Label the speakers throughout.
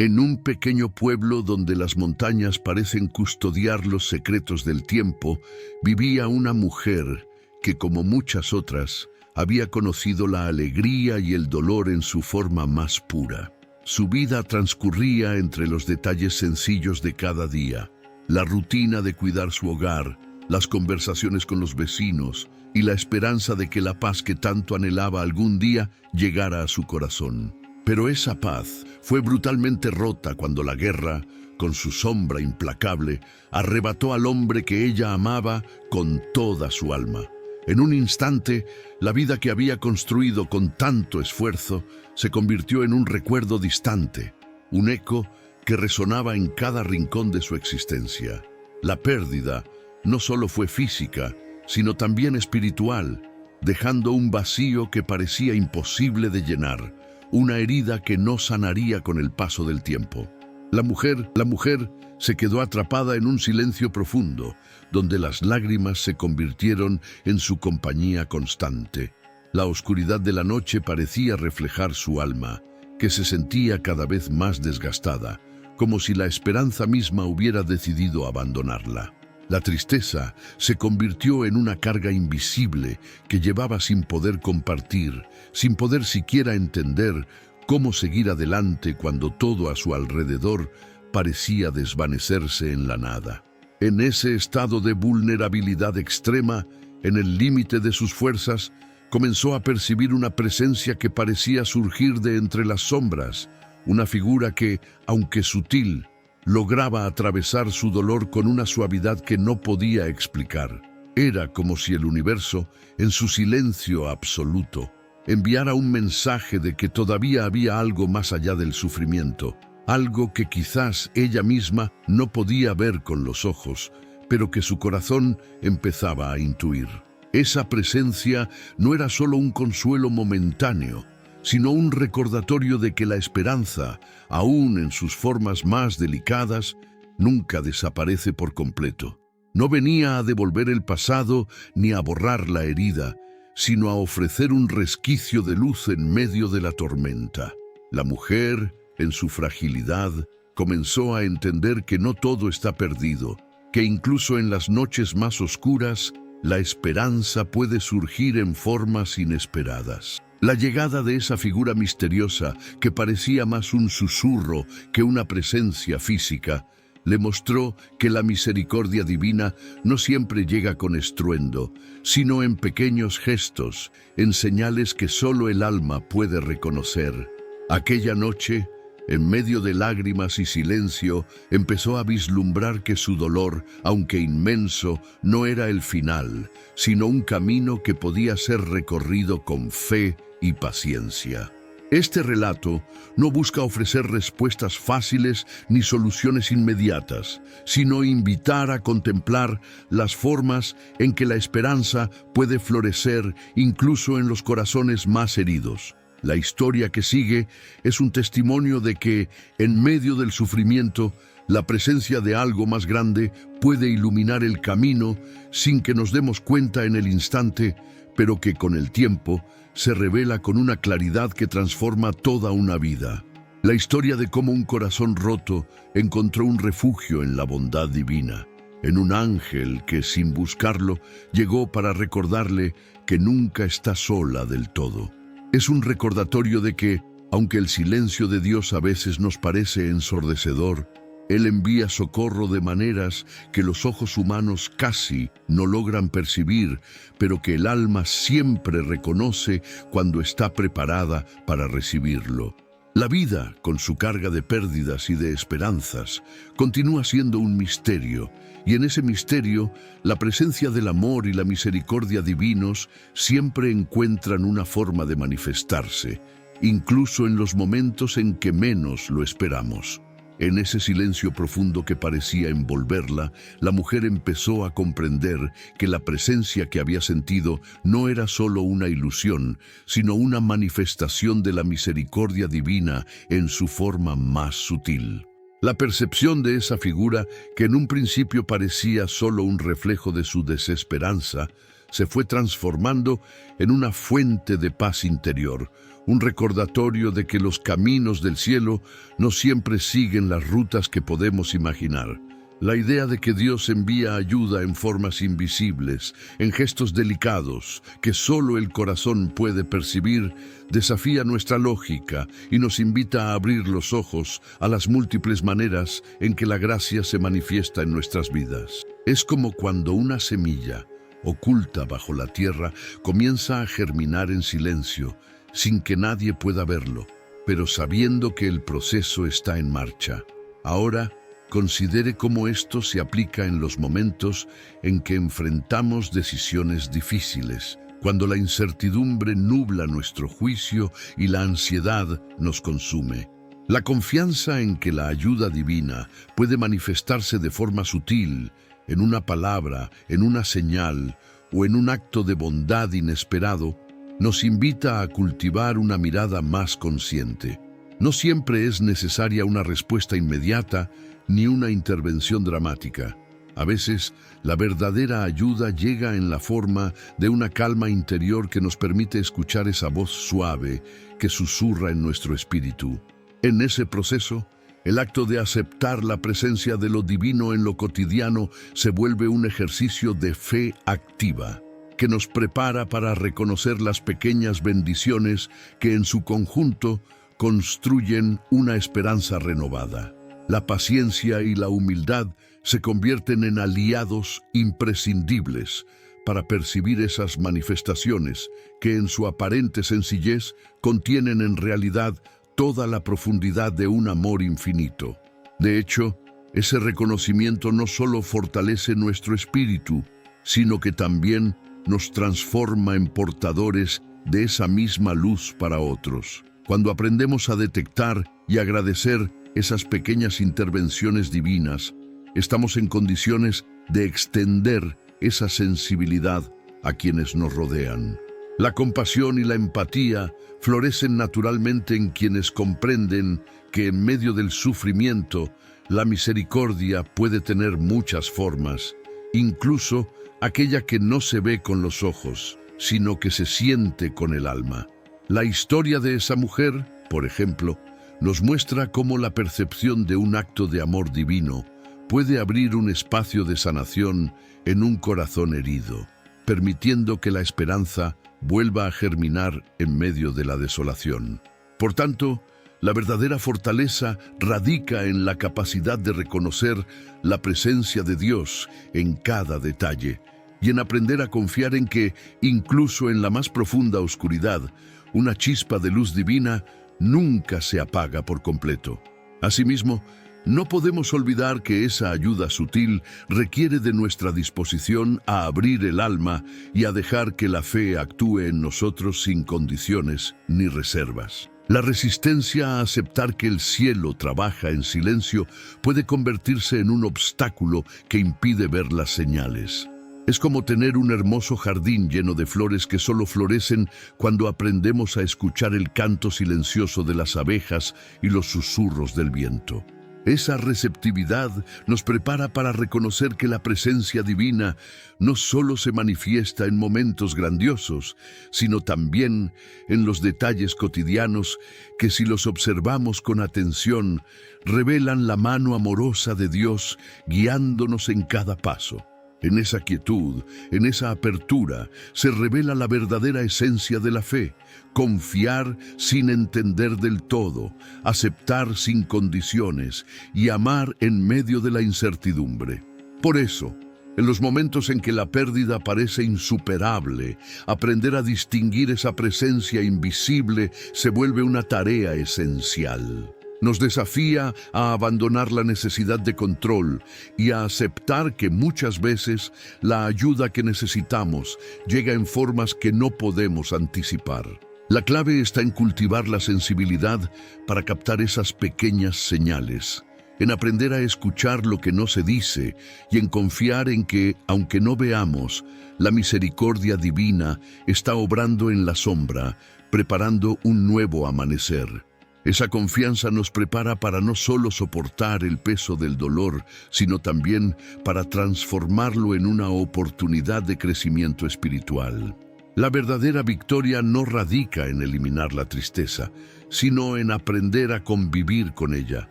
Speaker 1: En un pequeño pueblo donde las montañas parecen custodiar los secretos del tiempo, vivía una mujer que, como muchas otras, había conocido la alegría y el dolor en su forma más pura. Su vida transcurría entre los detalles sencillos de cada día, la rutina de cuidar su hogar, las conversaciones con los vecinos y la esperanza de que la paz que tanto anhelaba algún día llegara a su corazón. Pero esa paz fue brutalmente rota cuando la guerra, con su sombra implacable, arrebató al hombre que ella amaba con toda su alma. En un instante, la vida que había construido con tanto esfuerzo se convirtió en un recuerdo distante, un eco que resonaba en cada rincón de su existencia. La pérdida no solo fue física, sino también espiritual, dejando un vacío que parecía imposible de llenar, una herida que no sanaría con el paso del tiempo. La mujer se quedó atrapada en un silencio profundo, donde las lágrimas se convirtieron en su compañía constante. La oscuridad de la noche parecía reflejar su alma, que se sentía cada vez más desgastada, como si la esperanza misma hubiera decidido abandonarla. La tristeza se convirtió en una carga invisible que llevaba sin poder compartir, sin poder siquiera entender cómo seguir adelante cuando todo a su alrededor parecía desvanecerse en la nada. En ese estado de vulnerabilidad extrema, en el límite de sus fuerzas, comenzó a percibir una presencia que parecía surgir de entre las sombras, una figura que, aunque sutil, lograba atravesar su dolor con una suavidad que no podía explicar. Era como si el universo, en su silencio absoluto, enviara un mensaje de que todavía había algo más allá del sufrimiento, algo que quizás ella misma no podía ver con los ojos, pero que su corazón empezaba a intuir. Esa presencia no era solo un consuelo momentáneo, sino un recordatorio de que la esperanza, aún en sus formas más delicadas, nunca desaparece por completo. No venía a devolver el pasado ni a borrar la herida, sino a ofrecer un resquicio de luz en medio de la tormenta. La mujer, en su fragilidad, comenzó a entender que no todo está perdido, que incluso en las noches más oscuras, la esperanza puede surgir en formas inesperadas. La llegada de esa figura misteriosa, que parecía más un susurro que una presencia física, le mostró que la misericordia divina no siempre llega con estruendo, sino en pequeños gestos, en señales que solo el alma puede reconocer. Aquella noche, en medio de lágrimas y silencio, empezó a vislumbrar que su dolor, aunque inmenso, no era el final, sino un camino que podía ser recorrido con fe y paciencia. Este relato no busca ofrecer respuestas fáciles ni soluciones inmediatas, sino invitar a contemplar las formas en que la esperanza puede florecer incluso en los corazones más heridos. La historia que sigue es un testimonio de que, en medio del sufrimiento, la presencia de algo más grande puede iluminar el camino sin que nos demos cuenta en el instante, pero que con el tiempo se revela con una claridad que transforma toda una vida. La historia de cómo un corazón roto encontró un refugio en la bondad divina, en un ángel que, sin buscarlo, llegó para recordarle que nunca está sola del todo. Es un recordatorio de que, aunque el silencio de Dios a veces nos parece ensordecedor, Él envía socorro de maneras que los ojos humanos casi no logran percibir, pero que el alma siempre reconoce cuando está preparada para recibirlo. La vida, con su carga de pérdidas y de esperanzas, continúa siendo un misterio, y en ese misterio, la presencia del amor y la misericordia divinos siempre encuentran una forma de manifestarse, incluso en los momentos en que menos lo esperamos. En ese silencio profundo que parecía envolverla, la mujer empezó a comprender que la presencia que había sentido no era solo una ilusión, sino una manifestación de la misericordia divina en su forma más sutil. La percepción de esa figura, que en un principio parecía solo un reflejo de su desesperanza, se fue transformando en una fuente de paz interior, un recordatorio de que los caminos del cielo no siempre siguen las rutas que podemos imaginar. La idea de que Dios envía ayuda en formas invisibles, en gestos delicados, que solo el corazón puede percibir, desafía nuestra lógica y nos invita a abrir los ojos a las múltiples maneras en que la gracia se manifiesta en nuestras vidas. Es como cuando una semilla, oculta bajo la tierra, comienza a germinar en silencio, sin que nadie pueda verlo, pero sabiendo que el proceso está en marcha. Ahora, considere cómo esto se aplica en los momentos en que enfrentamos decisiones difíciles, cuando la incertidumbre nubla nuestro juicio y la ansiedad nos consume. La confianza en que la ayuda divina puede manifestarse de forma sutil, en una palabra, en una señal o en un acto de bondad inesperado, nos invita a cultivar una mirada más consciente. No siempre es necesaria una respuesta inmediata ni una intervención dramática. A veces, la verdadera ayuda llega en la forma de una calma interior que nos permite escuchar esa voz suave que susurra en nuestro espíritu. En ese proceso, el acto de aceptar la presencia de lo divino en lo cotidiano se vuelve un ejercicio de fe activa, que nos prepara para reconocer las pequeñas bendiciones que en su conjunto construyen una esperanza renovada. La paciencia y la humildad se convierten en aliados imprescindibles para percibir esas manifestaciones que en su aparente sencillez contienen en realidad toda la profundidad de un amor infinito. De hecho, ese reconocimiento no solo fortalece nuestro espíritu, sino que también nos transforma en portadores de esa misma luz para otros. Cuando aprendemos a detectar y agradecer esas pequeñas intervenciones divinas, estamos en condiciones de extender esa sensibilidad a quienes nos rodean. La compasión y la empatía florecen naturalmente en quienes comprenden que en medio del sufrimiento, la misericordia puede tener muchas formas, incluso aquella que no se ve con los ojos, sino que se siente con el alma. La historia de esa mujer, por ejemplo, nos muestra cómo la percepción de un acto de amor divino puede abrir un espacio de sanación en un corazón herido, permitiendo que la esperanza vuelva a germinar en medio de la desolación. Por tanto, la verdadera fortaleza radica en la capacidad de reconocer la presencia de Dios en cada detalle y en aprender a confiar en que, incluso en la más profunda oscuridad, una chispa de luz divina nunca se apaga por completo. Asimismo, no podemos olvidar que esa ayuda sutil requiere de nuestra disposición a abrir el alma y a dejar que la fe actúe en nosotros sin condiciones ni reservas. La resistencia a aceptar que el cielo trabaja en silencio puede convertirse en un obstáculo que impide ver las señales. Es como tener un hermoso jardín lleno de flores que solo florecen cuando aprendemos a escuchar el canto silencioso de las abejas y los susurros del viento. Esa receptividad nos prepara para reconocer que la presencia divina no solo se manifiesta en momentos grandiosos, sino también en los detalles cotidianos que, si los observamos con atención, revelan la mano amorosa de Dios guiándonos en cada paso. En esa quietud, en esa apertura, se revela la verdadera esencia de la fe: confiar sin entender del todo, aceptar sin condiciones y amar en medio de la incertidumbre. Por eso, en los momentos en que la pérdida parece insuperable, aprender a distinguir esa presencia invisible se vuelve una tarea esencial. Nos desafía a abandonar la necesidad de control y a aceptar que muchas veces la ayuda que necesitamos llega en formas que no podemos anticipar. La clave está en cultivar la sensibilidad para captar esas pequeñas señales, en aprender a escuchar lo que no se dice y en confiar en que, aunque no veamos, la misericordia divina está obrando en la sombra, preparando un nuevo amanecer. Esa confianza nos prepara para no solo soportar el peso del dolor, sino también para transformarlo en una oportunidad de crecimiento espiritual. La verdadera victoria no radica en eliminar la tristeza, sino en aprender a convivir con ella,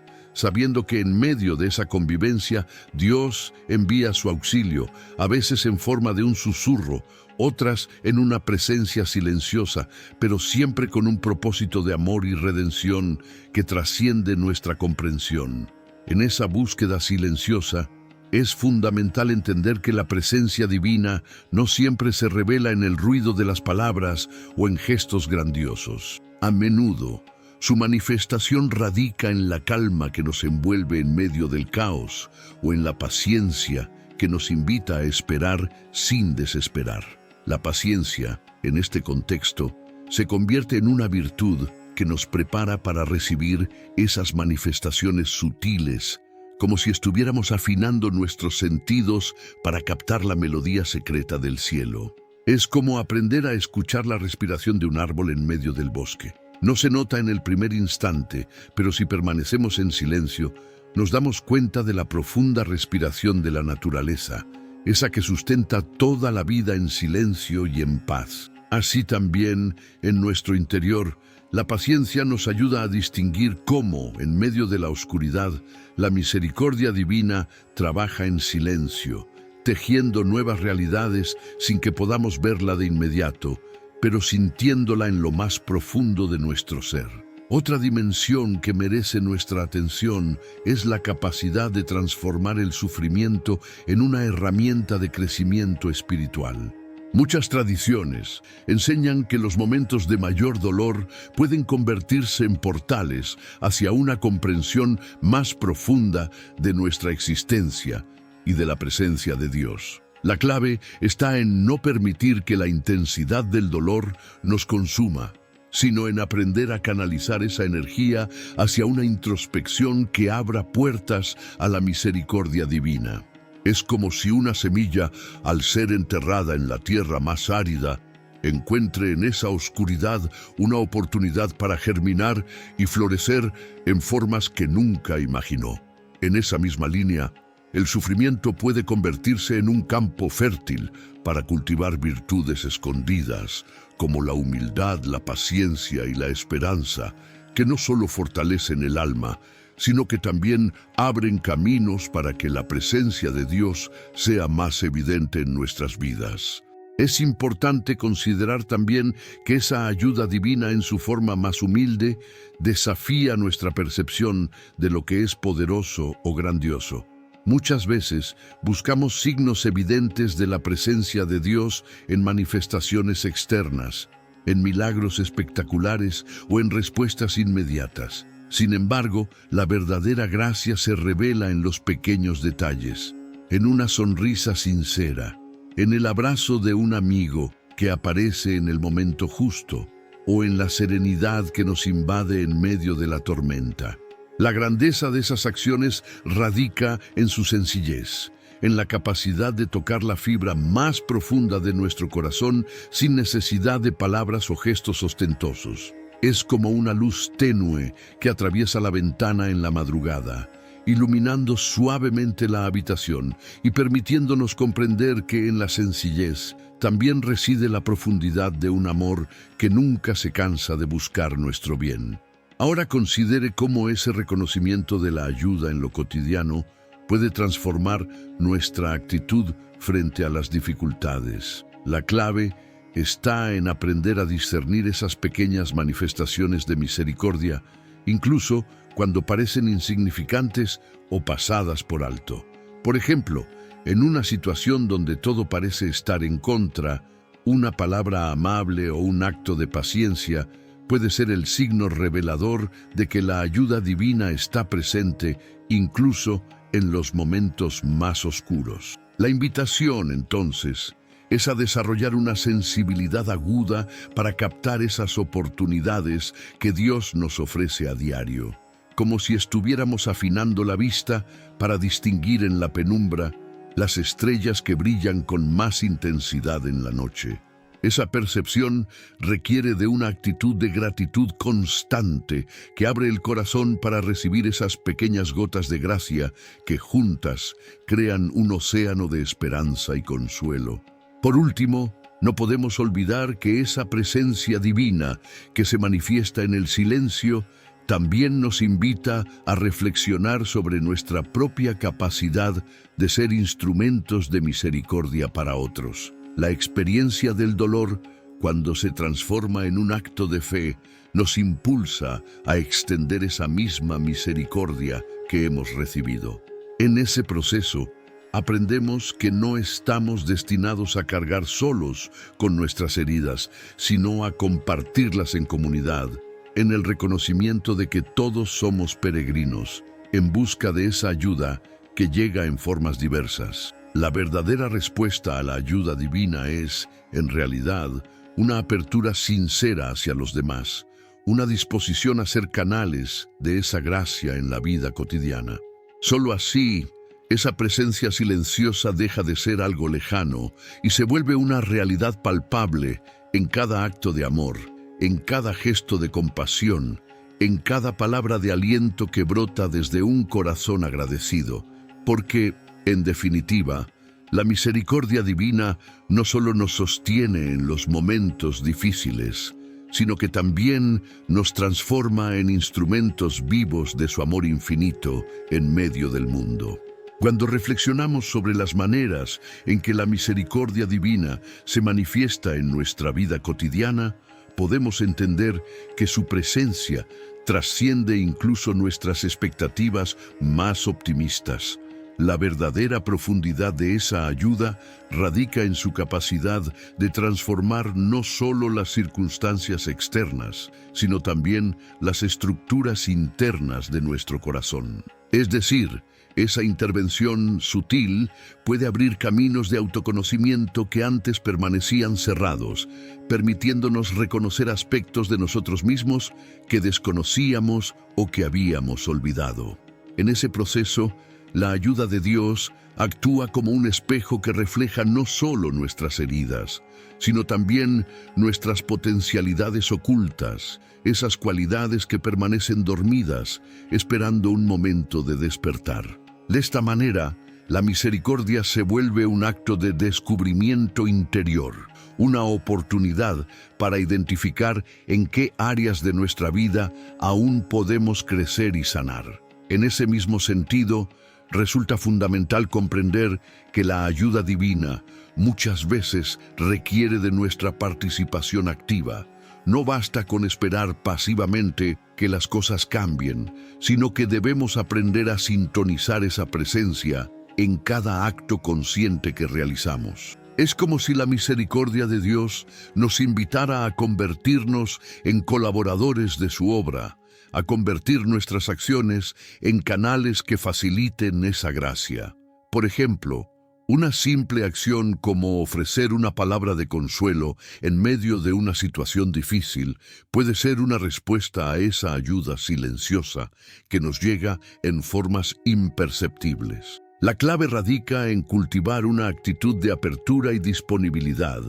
Speaker 1: sabiendo que en medio de esa convivencia Dios envía su auxilio, a veces en forma de un susurro, otras en una presencia silenciosa, pero siempre con un propósito de amor y redención que trasciende nuestra comprensión. En esa búsqueda silenciosa, es fundamental entender que la presencia divina no siempre se revela en el ruido de las palabras o en gestos grandiosos. A menudo, su manifestación radica en la calma que nos envuelve en medio del caos o en la paciencia que nos invita a esperar sin desesperar. La paciencia, en este contexto, se convierte en una virtud que nos prepara para recibir esas manifestaciones sutiles, como si estuviéramos afinando nuestros sentidos para captar la melodía secreta del cielo. Es como aprender a escuchar la respiración de un árbol en medio del bosque. No se nota en el primer instante, pero si permanecemos en silencio, nos damos cuenta de la profunda respiración de la naturaleza, esa que sustenta toda la vida en silencio y en paz. Así también, en nuestro interior, la paciencia nos ayuda a distinguir cómo, en medio de la oscuridad, la misericordia divina trabaja en silencio, tejiendo nuevas realidades sin que podamos verla de inmediato, pero sintiéndola en lo más profundo de nuestro ser. Otra dimensión que merece nuestra atención es la capacidad de transformar el sufrimiento en una herramienta de crecimiento espiritual. Muchas tradiciones enseñan que los momentos de mayor dolor pueden convertirse en portales hacia una comprensión más profunda de nuestra existencia y de la presencia de Dios. La clave está en no permitir que la intensidad del dolor nos consuma, sino en aprender a canalizar esa energía hacia una introspección que abra puertas a la misericordia divina. Es como si una semilla, al ser enterrada en la tierra más árida, encuentre en esa oscuridad una oportunidad para germinar y florecer en formas que nunca imaginó. En esa misma línea, el sufrimiento puede convertirse en un campo fértil para cultivar virtudes escondidas, como la humildad, la paciencia y la esperanza, que no solo fortalecen el alma, sino que también abren caminos para que la presencia de Dios sea más evidente en nuestras vidas. Es importante considerar también que esa ayuda divina en su forma más humilde desafía nuestra percepción de lo que es poderoso o grandioso. Muchas veces buscamos signos evidentes de la presencia de Dios en manifestaciones externas, en milagros espectaculares o en respuestas inmediatas. Sin embargo, la verdadera gracia se revela en los pequeños detalles, en una sonrisa sincera, en el abrazo de un amigo que aparece en el momento justo, o en la serenidad que nos invade en medio de la tormenta. La grandeza de esas acciones radica en su sencillez, en la capacidad de tocar la fibra más profunda de nuestro corazón sin necesidad de palabras o gestos ostentosos. Es como una luz tenue que atraviesa la ventana en la madrugada, iluminando suavemente la habitación y permitiéndonos comprender que en la sencillez también reside la profundidad de un amor que nunca se cansa de buscar nuestro bien. Ahora considere cómo ese reconocimiento de la ayuda en lo cotidiano puede transformar nuestra actitud frente a las dificultades. La clave está en aprender a discernir esas pequeñas manifestaciones de misericordia, incluso cuando parecen insignificantes o pasadas por alto. Por ejemplo, en una situación donde todo parece estar en contra, una palabra amable o un acto de paciencia puede ser el signo revelador de que la ayuda divina está presente incluso en los momentos más oscuros. La invitación, entonces, es a desarrollar una sensibilidad aguda para captar esas oportunidades que Dios nos ofrece a diario, como si estuviéramos afinando la vista para distinguir en la penumbra las estrellas que brillan con más intensidad en la noche. Esa percepción requiere de una actitud de gratitud constante que abre el corazón para recibir esas pequeñas gotas de gracia que juntas crean un océano de esperanza y consuelo. Por último, no podemos olvidar que esa presencia divina que se manifiesta en el silencio también nos invita a reflexionar sobre nuestra propia capacidad de ser instrumentos de misericordia para otros. La experiencia del dolor, cuando se transforma en un acto de fe, nos impulsa a extender esa misma misericordia que hemos recibido. En ese proceso, aprendemos que no estamos destinados a cargar solos con nuestras heridas, sino a compartirlas en comunidad, en el reconocimiento de que todos somos peregrinos, en busca de esa ayuda que llega en formas diversas. La verdadera respuesta a la ayuda divina es, en realidad, una apertura sincera hacia los demás, una disposición a ser canales de esa gracia en la vida cotidiana. Solo así, esa presencia silenciosa deja de ser algo lejano y se vuelve una realidad palpable en cada acto de amor, en cada gesto de compasión, en cada palabra de aliento que brota desde un corazón agradecido, porque, en definitiva, la misericordia divina no solo nos sostiene en los momentos difíciles, sino que también nos transforma en instrumentos vivos de su amor infinito en medio del mundo. Cuando reflexionamos sobre las maneras en que la misericordia divina se manifiesta en nuestra vida cotidiana, podemos entender que su presencia trasciende incluso nuestras expectativas más optimistas. La verdadera profundidad de esa ayuda radica en su capacidad de transformar no solo las circunstancias externas, sino también las estructuras internas de nuestro corazón. Es decir, esa intervención sutil puede abrir caminos de autoconocimiento que antes permanecían cerrados, permitiéndonos reconocer aspectos de nosotros mismos que desconocíamos o que habíamos olvidado. En ese proceso, la ayuda de Dios actúa como un espejo que refleja no solo nuestras heridas, sino también nuestras potencialidades ocultas, esas cualidades que permanecen dormidas, esperando un momento de despertar. De esta manera, la misericordia se vuelve un acto de descubrimiento interior, una oportunidad para identificar en qué áreas de nuestra vida aún podemos crecer y sanar. En ese mismo sentido, resulta fundamental comprender que la ayuda divina muchas veces requiere de nuestra participación activa. No basta con esperar pasivamente que las cosas cambien, sino que debemos aprender a sintonizar esa presencia en cada acto consciente que realizamos. Es como si la misericordia de Dios nos invitara a convertirnos en colaboradores de su obra, a convertir nuestras acciones en canales que faciliten esa gracia. Por ejemplo, una simple acción como ofrecer una palabra de consuelo en medio de una situación difícil puede ser una respuesta a esa ayuda silenciosa que nos llega en formas imperceptibles. La clave radica en cultivar una actitud de apertura y disponibilidad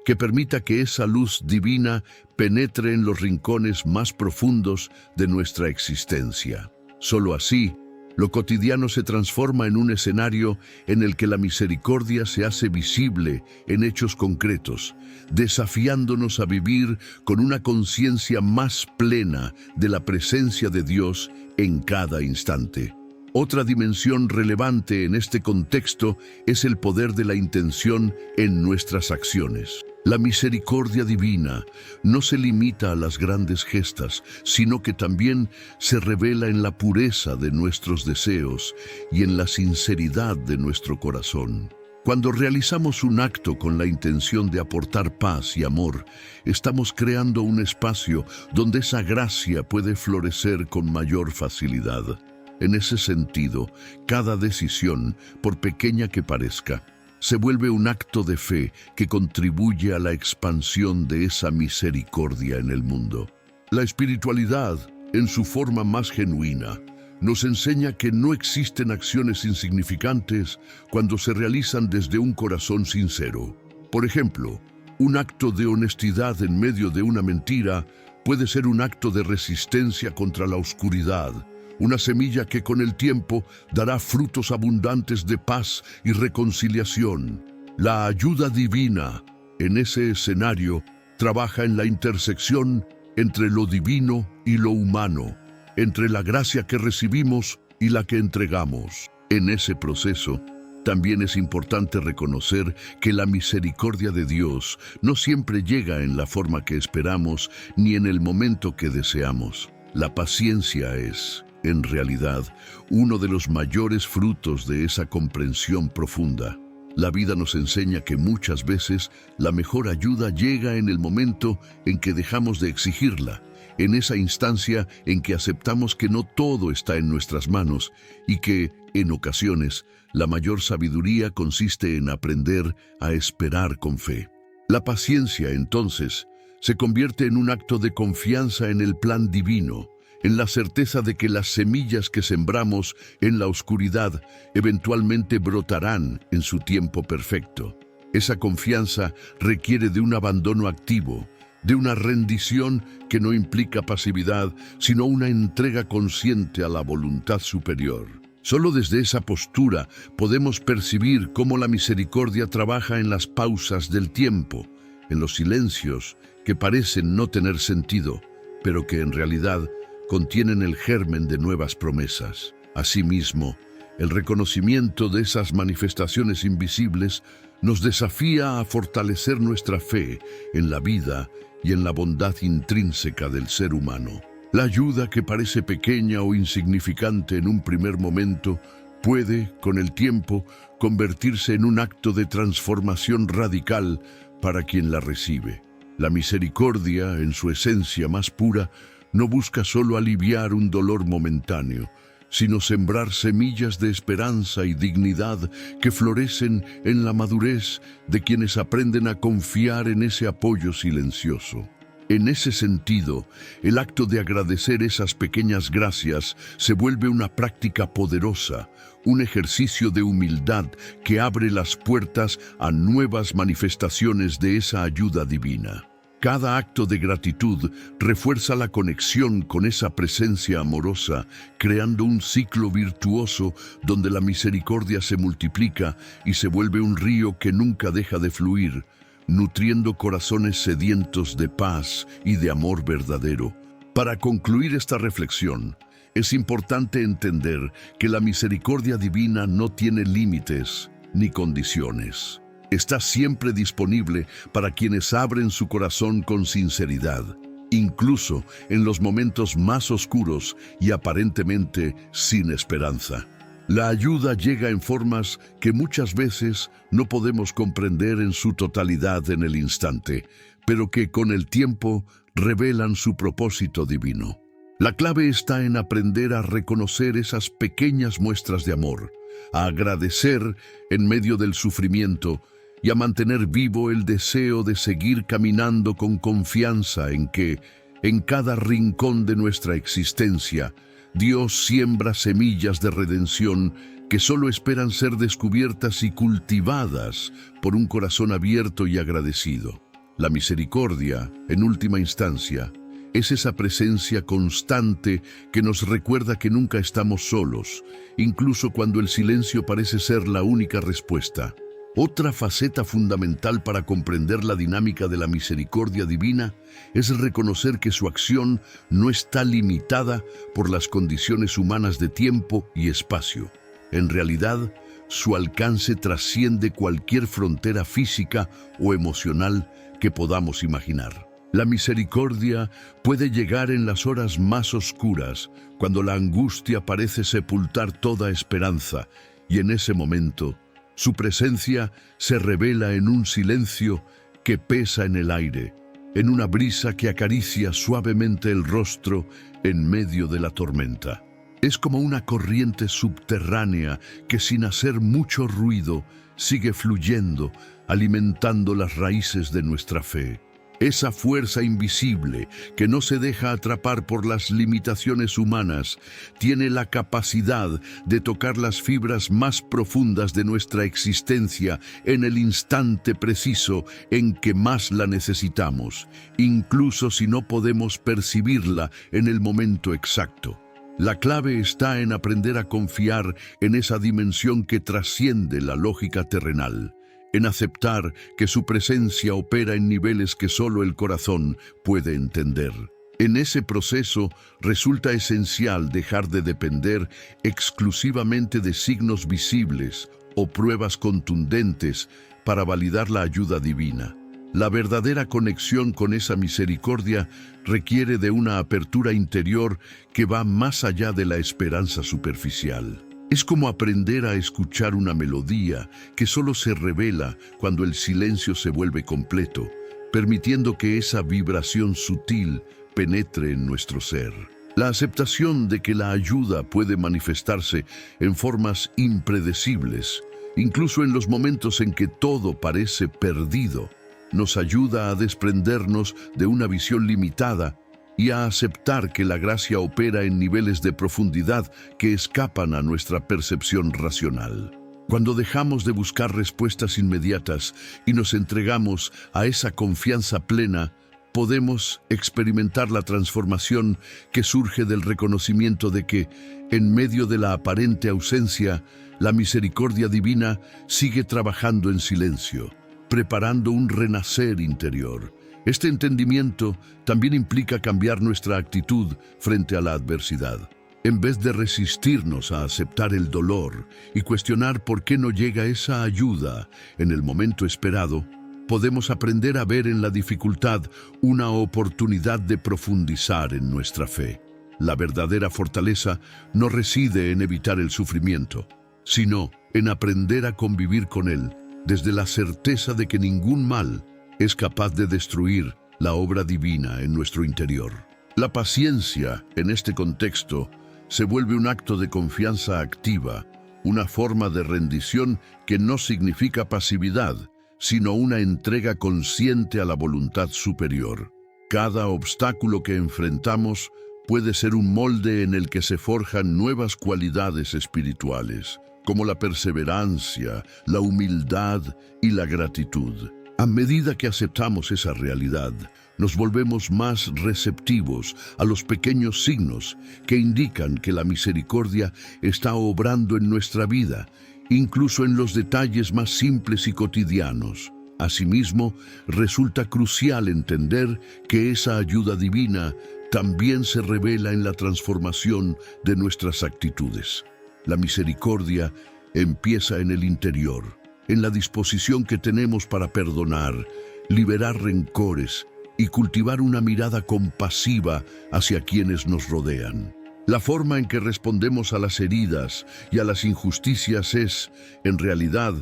Speaker 1: que permita que esa luz divina penetre en los rincones más profundos de nuestra existencia. Solo así, lo cotidiano se transforma en un escenario en el que la misericordia se hace visible en hechos concretos, desafiándonos a vivir con una conciencia más plena de la presencia de Dios en cada instante. Otra dimensión relevante en este contexto es el poder de la intención en nuestras acciones. La misericordia divina no se limita a las grandes gestas, sino que también se revela en la pureza de nuestros deseos y en la sinceridad de nuestro corazón. Cuando realizamos un acto con la intención de aportar paz y amor, estamos creando un espacio donde esa gracia puede florecer con mayor facilidad. En ese sentido, cada decisión, por pequeña que parezca, se vuelve un acto de fe que contribuye a la expansión de esa misericordia en el mundo. La espiritualidad, en su forma más genuina, nos enseña que no existen acciones insignificantes cuando se realizan desde un corazón sincero. Por ejemplo, Un acto de honestidad en medio de una mentira puede ser un acto de resistencia contra la oscuridad, una semilla que con el tiempo dará frutos abundantes de paz y reconciliación. La ayuda divina en ese escenario trabaja en la intersección entre lo divino y lo humano, entre la gracia que recibimos y la que entregamos. En ese proceso, también es importante reconocer que la misericordia de Dios no siempre llega en la forma que esperamos ni en el momento que deseamos. La paciencia es, en realidad, uno de los mayores frutos de esa comprensión profunda. La vida nos enseña que muchas veces la mejor ayuda llega en el momento en que dejamos de exigirla, en esa instancia en que aceptamos que no todo está en nuestras manos y que, en ocasiones, la mayor sabiduría consiste en aprender a esperar con fe. La paciencia, entonces, se convierte en un acto de confianza en el plan divino, en la certeza de que las semillas que sembramos en la oscuridad eventualmente brotarán en su tiempo perfecto. Esa confianza requiere de un abandono activo, de una rendición que no implica pasividad, sino una entrega consciente a la voluntad superior. Solo desde esa postura podemos percibir cómo la misericordia trabaja en las pausas del tiempo, en los silencios que parecen no tener sentido, pero que en realidad contienen el germen de nuevas promesas. Asimismo, el reconocimiento de esas manifestaciones invisibles nos desafía a fortalecer nuestra fe en la vida y en la bondad intrínseca del ser humano. La ayuda que parece pequeña o insignificante en un primer momento puede, con el tiempo, convertirse en un acto de transformación radical para quien la recibe. La misericordia, en su esencia más pura, no busca solo aliviar un dolor momentáneo, sino sembrar semillas de esperanza y dignidad que florecen en la madurez de quienes aprenden a confiar en ese apoyo silencioso. En ese sentido, el acto de agradecer esas pequeñas gracias se vuelve una práctica poderosa, un ejercicio de humildad que abre las puertas a nuevas manifestaciones de esa ayuda divina. Cada acto de gratitud refuerza la conexión con esa presencia amorosa, creando un ciclo virtuoso donde la misericordia se multiplica y se vuelve un río que nunca deja de fluir, nutriendo corazones sedientos de paz y de amor verdadero. Para concluir esta reflexión, es importante entender que la misericordia divina no tiene límites ni condiciones. Está siempre disponible para quienes abren su corazón con sinceridad, incluso en los momentos más oscuros y aparentemente sin esperanza. La ayuda llega en formas que muchas veces no podemos comprender en su totalidad en el instante, pero que con el tiempo revelan su propósito divino. La clave está en aprender a reconocer esas pequeñas muestras de amor, a agradecer en medio del sufrimiento y a mantener vivo el deseo de seguir caminando con confianza en que, en cada rincón de nuestra existencia, Dios siembra semillas de redención que solo esperan ser descubiertas y cultivadas por un corazón abierto y agradecido. La misericordia, en última instancia, es esa presencia constante que nos recuerda que nunca estamos solos, incluso cuando el silencio parece ser la única respuesta. Otra faceta fundamental para comprender la dinámica de la misericordia divina es reconocer que su acción no está limitada por las condiciones humanas de tiempo y espacio. En realidad, su alcance trasciende cualquier frontera física o emocional que podamos imaginar. La misericordia puede llegar en las horas más oscuras, cuando la angustia parece sepultar toda esperanza, y en ese momento, su presencia se revela en un silencio que pesa en el aire, en una brisa que acaricia suavemente el rostro en medio de la tormenta. Es como una corriente subterránea que sin hacer mucho ruido sigue fluyendo, alimentando las raíces de nuestra fe. Esa fuerza invisible que no se deja atrapar por las limitaciones humanas tiene la capacidad de tocar las fibras más profundas de nuestra existencia en el instante preciso en que más la necesitamos, incluso si no podemos percibirla en el momento exacto. La clave está en aprender a confiar en esa dimensión que trasciende la lógica terrenal, en aceptar que su presencia opera en niveles que solo el corazón puede entender. En ese proceso resulta esencial dejar de depender exclusivamente de signos visibles o pruebas contundentes para validar la ayuda divina. La verdadera conexión con esa misericordia requiere de una apertura interior que va más allá de la esperanza superficial. Es como aprender a escuchar una melodía que solo se revela cuando el silencio se vuelve completo, permitiendo que esa vibración sutil penetre en nuestro ser. La aceptación de que la ayuda puede manifestarse en formas impredecibles, incluso en los momentos en que todo parece perdido, nos ayuda a desprendernos de una visión limitada y a aceptar que la gracia opera en niveles de profundidad que escapan a nuestra percepción racional. Cuando dejamos de buscar respuestas inmediatas y nos entregamos a esa confianza plena, podemos experimentar la transformación que surge del reconocimiento de que, en medio de la aparente ausencia, la misericordia divina sigue trabajando en silencio, preparando un renacer interior. Este entendimiento también implica cambiar nuestra actitud frente a la adversidad. En vez de resistirnos a aceptar el dolor y cuestionar por qué no llega esa ayuda en el momento esperado, podemos aprender a ver en la dificultad una oportunidad de profundizar en nuestra fe. La verdadera fortaleza no reside en evitar el sufrimiento, sino en aprender a convivir con él, desde la certeza de que ningún mal es capaz de destruir la obra divina en nuestro interior. La paciencia, en este contexto, se vuelve un acto de confianza activa, una forma de rendición que no significa pasividad, sino una entrega consciente a la voluntad superior. Cada obstáculo que enfrentamos puede ser un molde en el que se forjan nuevas cualidades espirituales, como la perseverancia, la humildad y la gratitud. A medida que aceptamos esa realidad, nos volvemos más receptivos a los pequeños signos que indican que la misericordia está obrando en nuestra vida, incluso en los detalles más simples y cotidianos. Asimismo, resulta crucial entender que esa ayuda divina también se revela en la transformación de nuestras actitudes. La misericordia empieza en el interior, en la disposición que tenemos para perdonar, liberar rencores y cultivar una mirada compasiva hacia quienes nos rodean. La forma en que respondemos a las heridas y a las injusticias es, en realidad,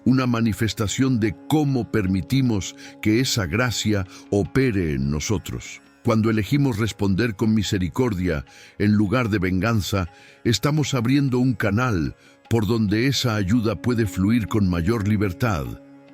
Speaker 1: una manifestación de cómo permitimos que esa gracia opere en nosotros. Cuando elegimos responder con misericordia en lugar de venganza, estamos abriendo un canal por donde esa ayuda puede fluir con mayor libertad.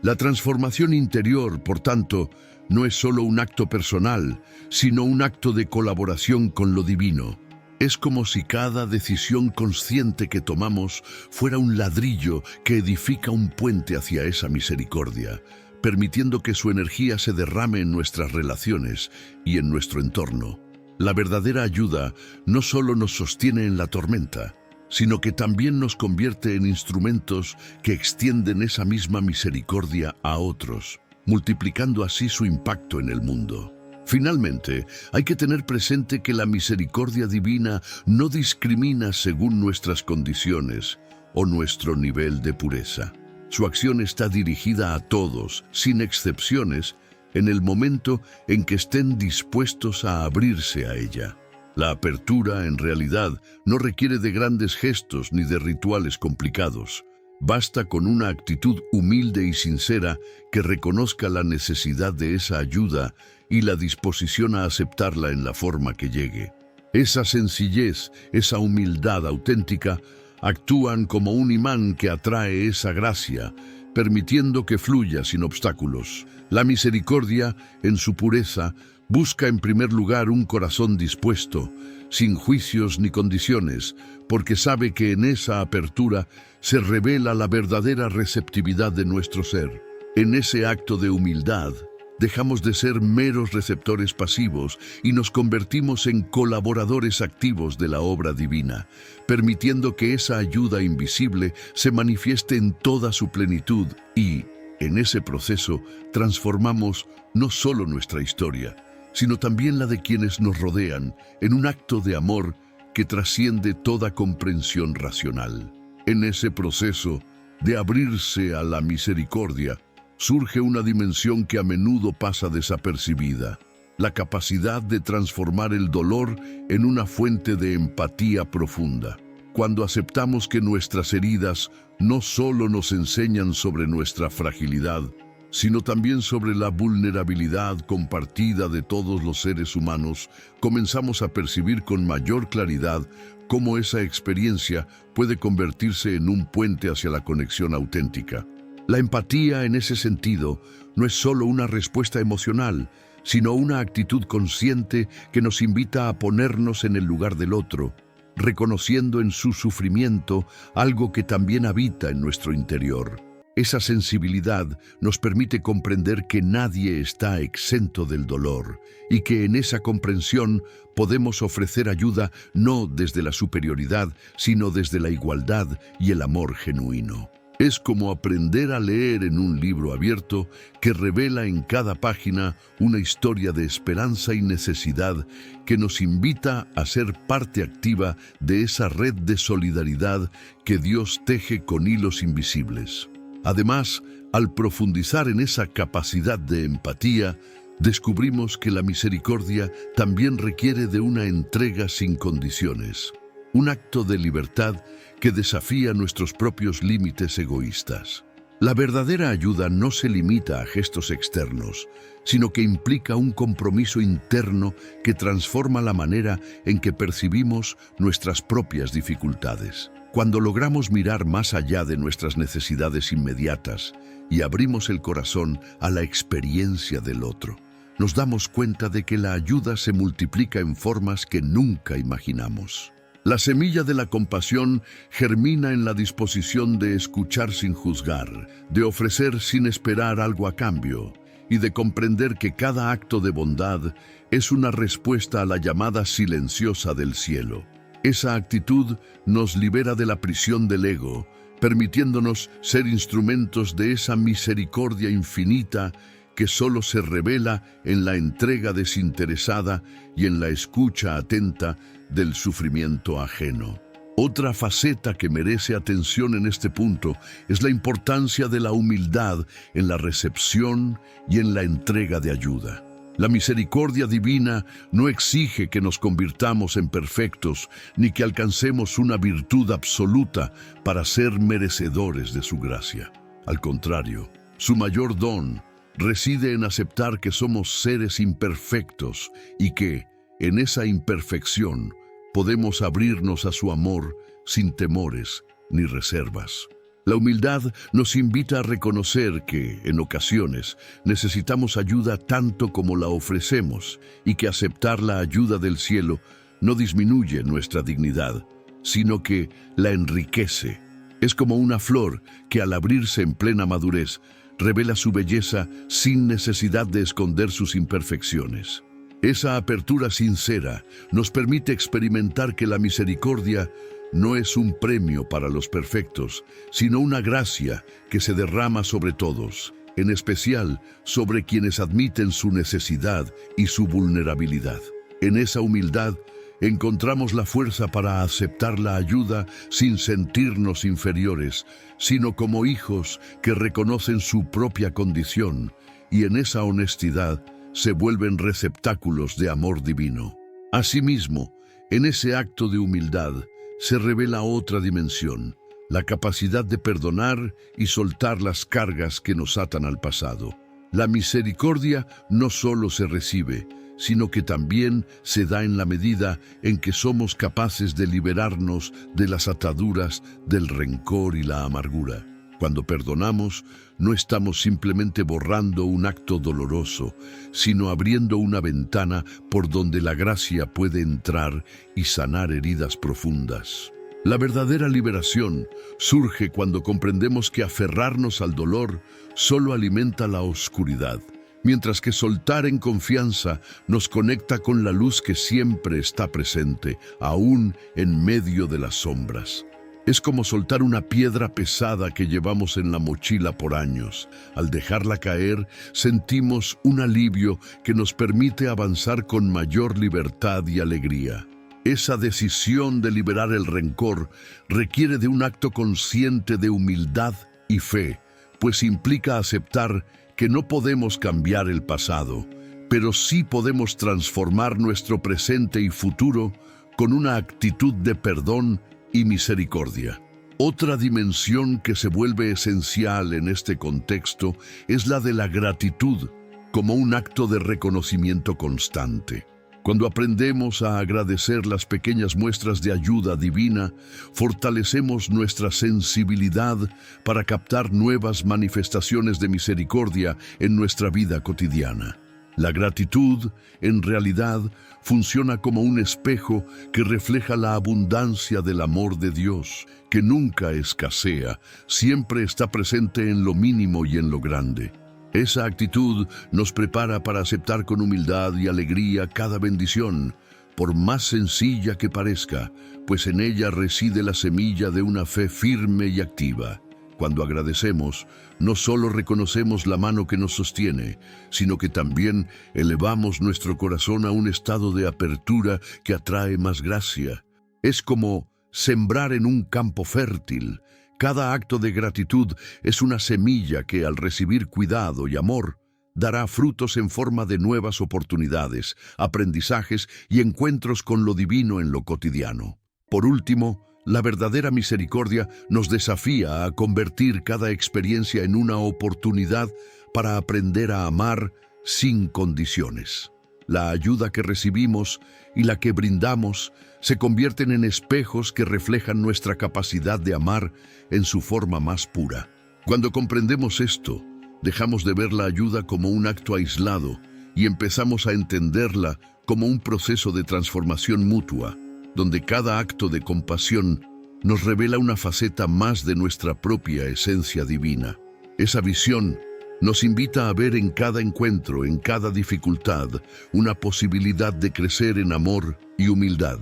Speaker 1: La transformación interior, por tanto, no es solo un acto personal, sino un acto de colaboración con lo divino. Es como si cada decisión consciente que tomamos fuera un ladrillo que edifica un puente hacia esa misericordia, permitiendo que su energía se derrame en nuestras relaciones y en nuestro entorno. La verdadera ayuda no solo nos sostiene en la tormenta, sino que también nos convierte en instrumentos que extienden esa misma misericordia a otros, multiplicando así su impacto en el mundo. Finalmente, hay que tener presente que la misericordia divina no discrimina según nuestras condiciones o nuestro nivel de pureza. Su acción está dirigida a todos, sin excepciones, en el momento en que estén dispuestos a abrirse a ella. La apertura, en realidad, no requiere de grandes gestos ni de rituales complicados. Basta con una actitud humilde y sincera que reconozca la necesidad de esa ayuda y la disposición a aceptarla en la forma que llegue. Esa sencillez, esa humildad auténtica, actúan como un imán que atrae esa gracia, permitiendo que fluya sin obstáculos. La misericordia, en su pureza, busca en primer lugar un corazón dispuesto, sin juicios ni condiciones, porque sabe que en esa apertura se revela la verdadera receptividad de nuestro ser. En ese acto de humildad, dejamos de ser meros receptores pasivos y nos convertimos en colaboradores activos de la obra divina, permitiendo que esa ayuda invisible se manifieste en toda su plenitud y, en ese proceso, transformamos no solo nuestra historia, sino también la de quienes nos rodean, en un acto de amor que trasciende toda comprensión racional. En ese proceso de abrirse a la misericordia, surge una dimensión que a menudo pasa desapercibida: la capacidad de transformar el dolor en una fuente de empatía profunda. Cuando aceptamos que nuestras heridas no solo nos enseñan sobre nuestra fragilidad, sino también sobre la vulnerabilidad compartida de todos los seres humanos, comenzamos a percibir con mayor claridad cómo esa experiencia puede convertirse en un puente hacia la conexión auténtica. La empatía, en ese sentido, no es solo una respuesta emocional, sino una actitud consciente que nos invita a ponernos en el lugar del otro, reconociendo en su sufrimiento algo que también habita en nuestro interior. Esa sensibilidad nos permite comprender que nadie está exento del dolor y que en esa comprensión podemos ofrecer ayuda no desde la superioridad, sino desde la igualdad y el amor genuino. Es como aprender a leer en un libro abierto que revela en cada página una historia de esperanza y necesidad que nos invita a ser parte activa de esa red de solidaridad que Dios teje con hilos invisibles. Además, al profundizar en esa capacidad de empatía, descubrimos que la misericordia también requiere de una entrega sin condiciones, un acto de libertad que desafía nuestros propios límites egoístas. La verdadera ayuda no se limita a gestos externos, sino que implica un compromiso interno que transforma la manera en que percibimos nuestras propias dificultades. Cuando logramos mirar más allá de nuestras necesidades inmediatas y abrimos el corazón a la experiencia del otro, nos damos cuenta de que la ayuda se multiplica en formas que nunca imaginamos. La semilla de la compasión germina en la disposición de escuchar sin juzgar, de ofrecer sin esperar algo a cambio y de comprender que cada acto de bondad es una respuesta a la llamada silenciosa del cielo. Esa actitud nos libera de la prisión del ego, permitiéndonos ser instrumentos de esa misericordia infinita que solo se revela en la entrega desinteresada y en la escucha atenta del sufrimiento ajeno. Otra faceta que merece atención en este punto es la importancia de la humildad en la recepción y en la entrega de ayuda. La misericordia divina no exige que nos convirtamos en perfectos ni que alcancemos una virtud absoluta para ser merecedores de su gracia. Al contrario, su mayor don reside en aceptar que somos seres imperfectos y que, en esa imperfección, podemos abrirnos a su amor sin temores ni reservas. La humildad nos invita a reconocer que, en ocasiones, necesitamos ayuda tanto como la ofrecemos y que aceptar la ayuda del cielo no disminuye nuestra dignidad, sino que la enriquece. Es como una flor que, al abrirse en plena madurez, revela su belleza sin necesidad de esconder sus imperfecciones. Esa apertura sincera nos permite experimentar que la misericordia no es un premio para los perfectos, sino una gracia que se derrama sobre todos, en especial sobre quienes admiten su necesidad y su vulnerabilidad. En esa humildad encontramos la fuerza para aceptar la ayuda sin sentirnos inferiores, sino como hijos que reconocen su propia condición y en esa honestidad se vuelven receptáculos de amor divino. Asimismo, en ese acto de humildad se revela otra dimensión, la capacidad de perdonar y soltar las cargas que nos atan al pasado. La misericordia no solo se recibe, sino que también se da en la medida en que somos capaces de liberarnos de las ataduras del rencor y la amargura. Cuando perdonamos, no estamos simplemente borrando un acto doloroso, sino abriendo una ventana por donde la gracia puede entrar y sanar heridas profundas. La verdadera liberación surge cuando comprendemos que aferrarnos al dolor solo alimenta la oscuridad, mientras que soltar en confianza nos conecta con la luz que siempre está presente, aún en medio de las sombras. Es como soltar una piedra pesada que llevamos en la mochila por años. Al dejarla caer, sentimos un alivio que nos permite avanzar con mayor libertad y alegría. Esa decisión de liberar el rencor requiere de un acto consciente de humildad y fe, pues implica aceptar que no podemos cambiar el pasado, pero sí podemos transformar nuestro presente y futuro con una actitud de perdón y misericordia. Otra dimensión que se vuelve esencial en este contexto es la de la gratitud, como un acto de reconocimiento constante. Cuando aprendemos a agradecer las pequeñas muestras de ayuda divina, fortalecemos nuestra sensibilidad para captar nuevas manifestaciones de misericordia en nuestra vida cotidiana. La gratitud, en realidad, funciona como un espejo que refleja la abundancia del amor de Dios, que nunca escasea, siempre está presente en lo mínimo y en lo grande. Esa actitud nos prepara para aceptar con humildad y alegría cada bendición, por más sencilla que parezca, pues en ella reside la semilla de una fe firme y activa. Cuando agradecemos, no solo reconocemos la mano que nos sostiene, sino que también elevamos nuestro corazón a un estado de apertura que atrae más gracia. Es como sembrar en un campo fértil. Cada acto de gratitud es una semilla que, al recibir cuidado y amor, dará frutos en forma de nuevas oportunidades, aprendizajes y encuentros con lo divino en lo cotidiano. Por último, la verdadera misericordia nos desafía a convertir cada experiencia en una oportunidad para aprender a amar sin condiciones. La ayuda que recibimos y la que brindamos se convierten en espejos que reflejan nuestra capacidad de amar en su forma más pura. Cuando comprendemos esto, dejamos de ver la ayuda como un acto aislado y empezamos a entenderla como un proceso de transformación mutua, donde cada acto de compasión nos revela una faceta más de nuestra propia esencia divina. Esa visión nos invita a ver en cada encuentro, en cada dificultad, una posibilidad de crecer en amor y humildad.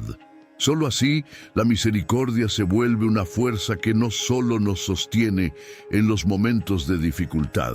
Speaker 1: Solo así, la misericordia se vuelve una fuerza que no solo nos sostiene en los momentos de dificultad,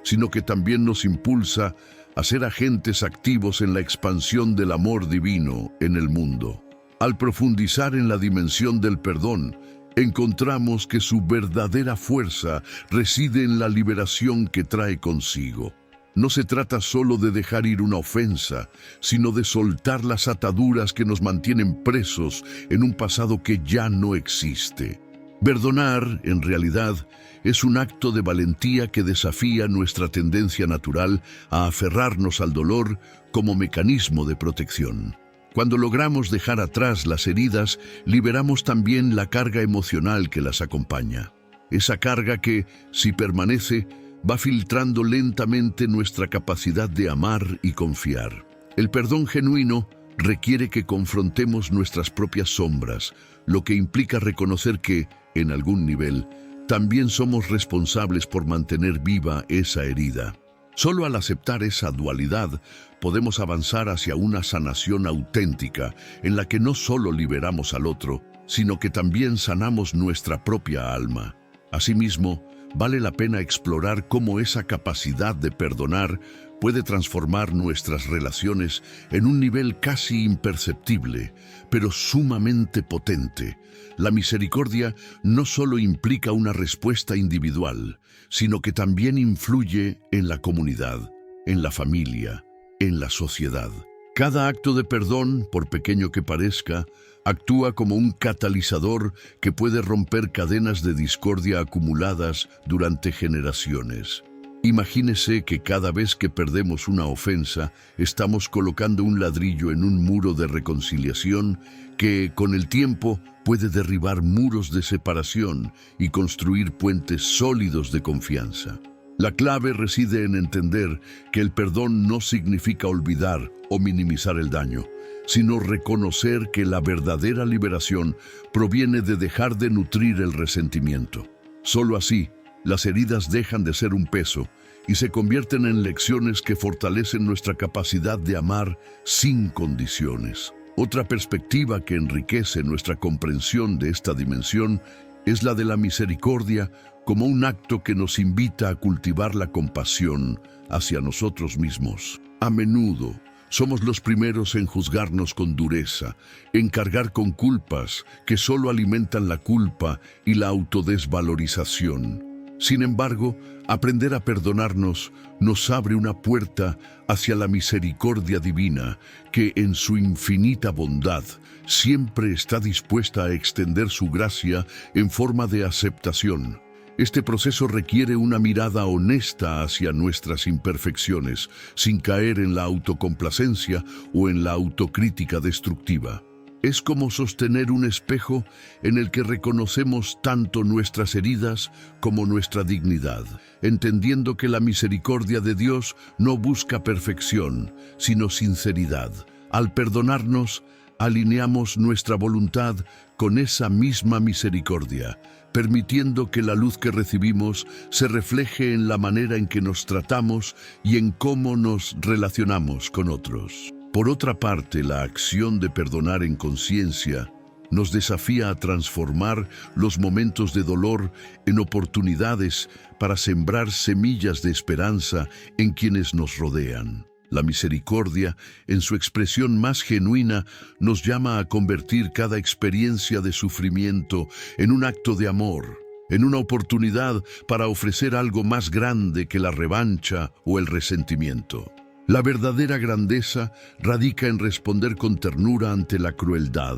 Speaker 1: sino que también nos impulsa a ser agentes activos en la expansión del amor divino en el mundo. Al profundizar en la dimensión del perdón, encontramos que su verdadera fuerza reside en la liberación que trae consigo. No se trata solo de dejar ir una ofensa, sino de soltar las ataduras que nos mantienen presos en un pasado que ya no existe. Perdonar, en realidad, es un acto de valentía que desafía nuestra tendencia natural a aferrarnos al dolor como mecanismo de protección. Cuando logramos dejar atrás las heridas, liberamos también la carga emocional que las acompaña. Esa carga que, si permanece, va filtrando lentamente nuestra capacidad de amar y confiar. El perdón genuino requiere que confrontemos nuestras propias sombras, lo que implica reconocer que, en algún nivel, también somos responsables por mantener viva esa herida. Solo al aceptar esa dualidad, podemos avanzar hacia una sanación auténtica en la que no solo liberamos al otro, sino que también sanamos nuestra propia alma. Asimismo, vale la pena explorar cómo esa capacidad de perdonar puede transformar nuestras relaciones en un nivel casi imperceptible, pero sumamente potente. La misericordia no solo implica una respuesta individual, sino que también influye en la comunidad, en la familia, en la sociedad. Cada acto de perdón, por pequeño que parezca, actúa como un catalizador que puede romper cadenas de discordia acumuladas durante generaciones. Imagínese que cada vez que perdemos una ofensa, estamos colocando un ladrillo en un muro de reconciliación que, con el tiempo, puede derribar muros de separación y construir puentes sólidos de confianza. La clave reside en entender que el perdón no significa olvidar o minimizar el daño, sino reconocer que la verdadera liberación proviene de dejar de nutrir el resentimiento. Solo así, las heridas dejan de ser un peso y se convierten en lecciones que fortalecen nuestra capacidad de amar sin condiciones. Otra perspectiva que enriquece nuestra comprensión de esta dimensión es la de la misericordia como un acto que nos invita a cultivar la compasión hacia nosotros mismos. A menudo, somos los primeros en juzgarnos con dureza, en cargar con culpas que solo alimentan la culpa y la autodesvalorización. Sin embargo, aprender a perdonarnos nos abre una puerta hacia la misericordia divina que, en su infinita bondad, siempre está dispuesta a extender su gracia en forma de aceptación. Este proceso requiere una mirada honesta hacia nuestras imperfecciones, sin caer en la autocomplacencia o en la autocrítica destructiva. Es como sostener un espejo en el que reconocemos tanto nuestras heridas como nuestra dignidad, entendiendo que la misericordia de Dios no busca perfección, sino sinceridad. Al perdonarnos, alineamos nuestra voluntad con esa misma misericordia, permitiendo que la luz que recibimos se refleje en la manera en que nos tratamos y en cómo nos relacionamos con otros. Por otra parte, la acción de perdonar en conciencia nos desafía a transformar los momentos de dolor en oportunidades para sembrar semillas de esperanza en quienes nos rodean. La misericordia, en su expresión más genuina, nos llama a convertir cada experiencia de sufrimiento en un acto de amor, en una oportunidad para ofrecer algo más grande que la revancha o el resentimiento. La verdadera grandeza radica en responder con ternura ante la crueldad,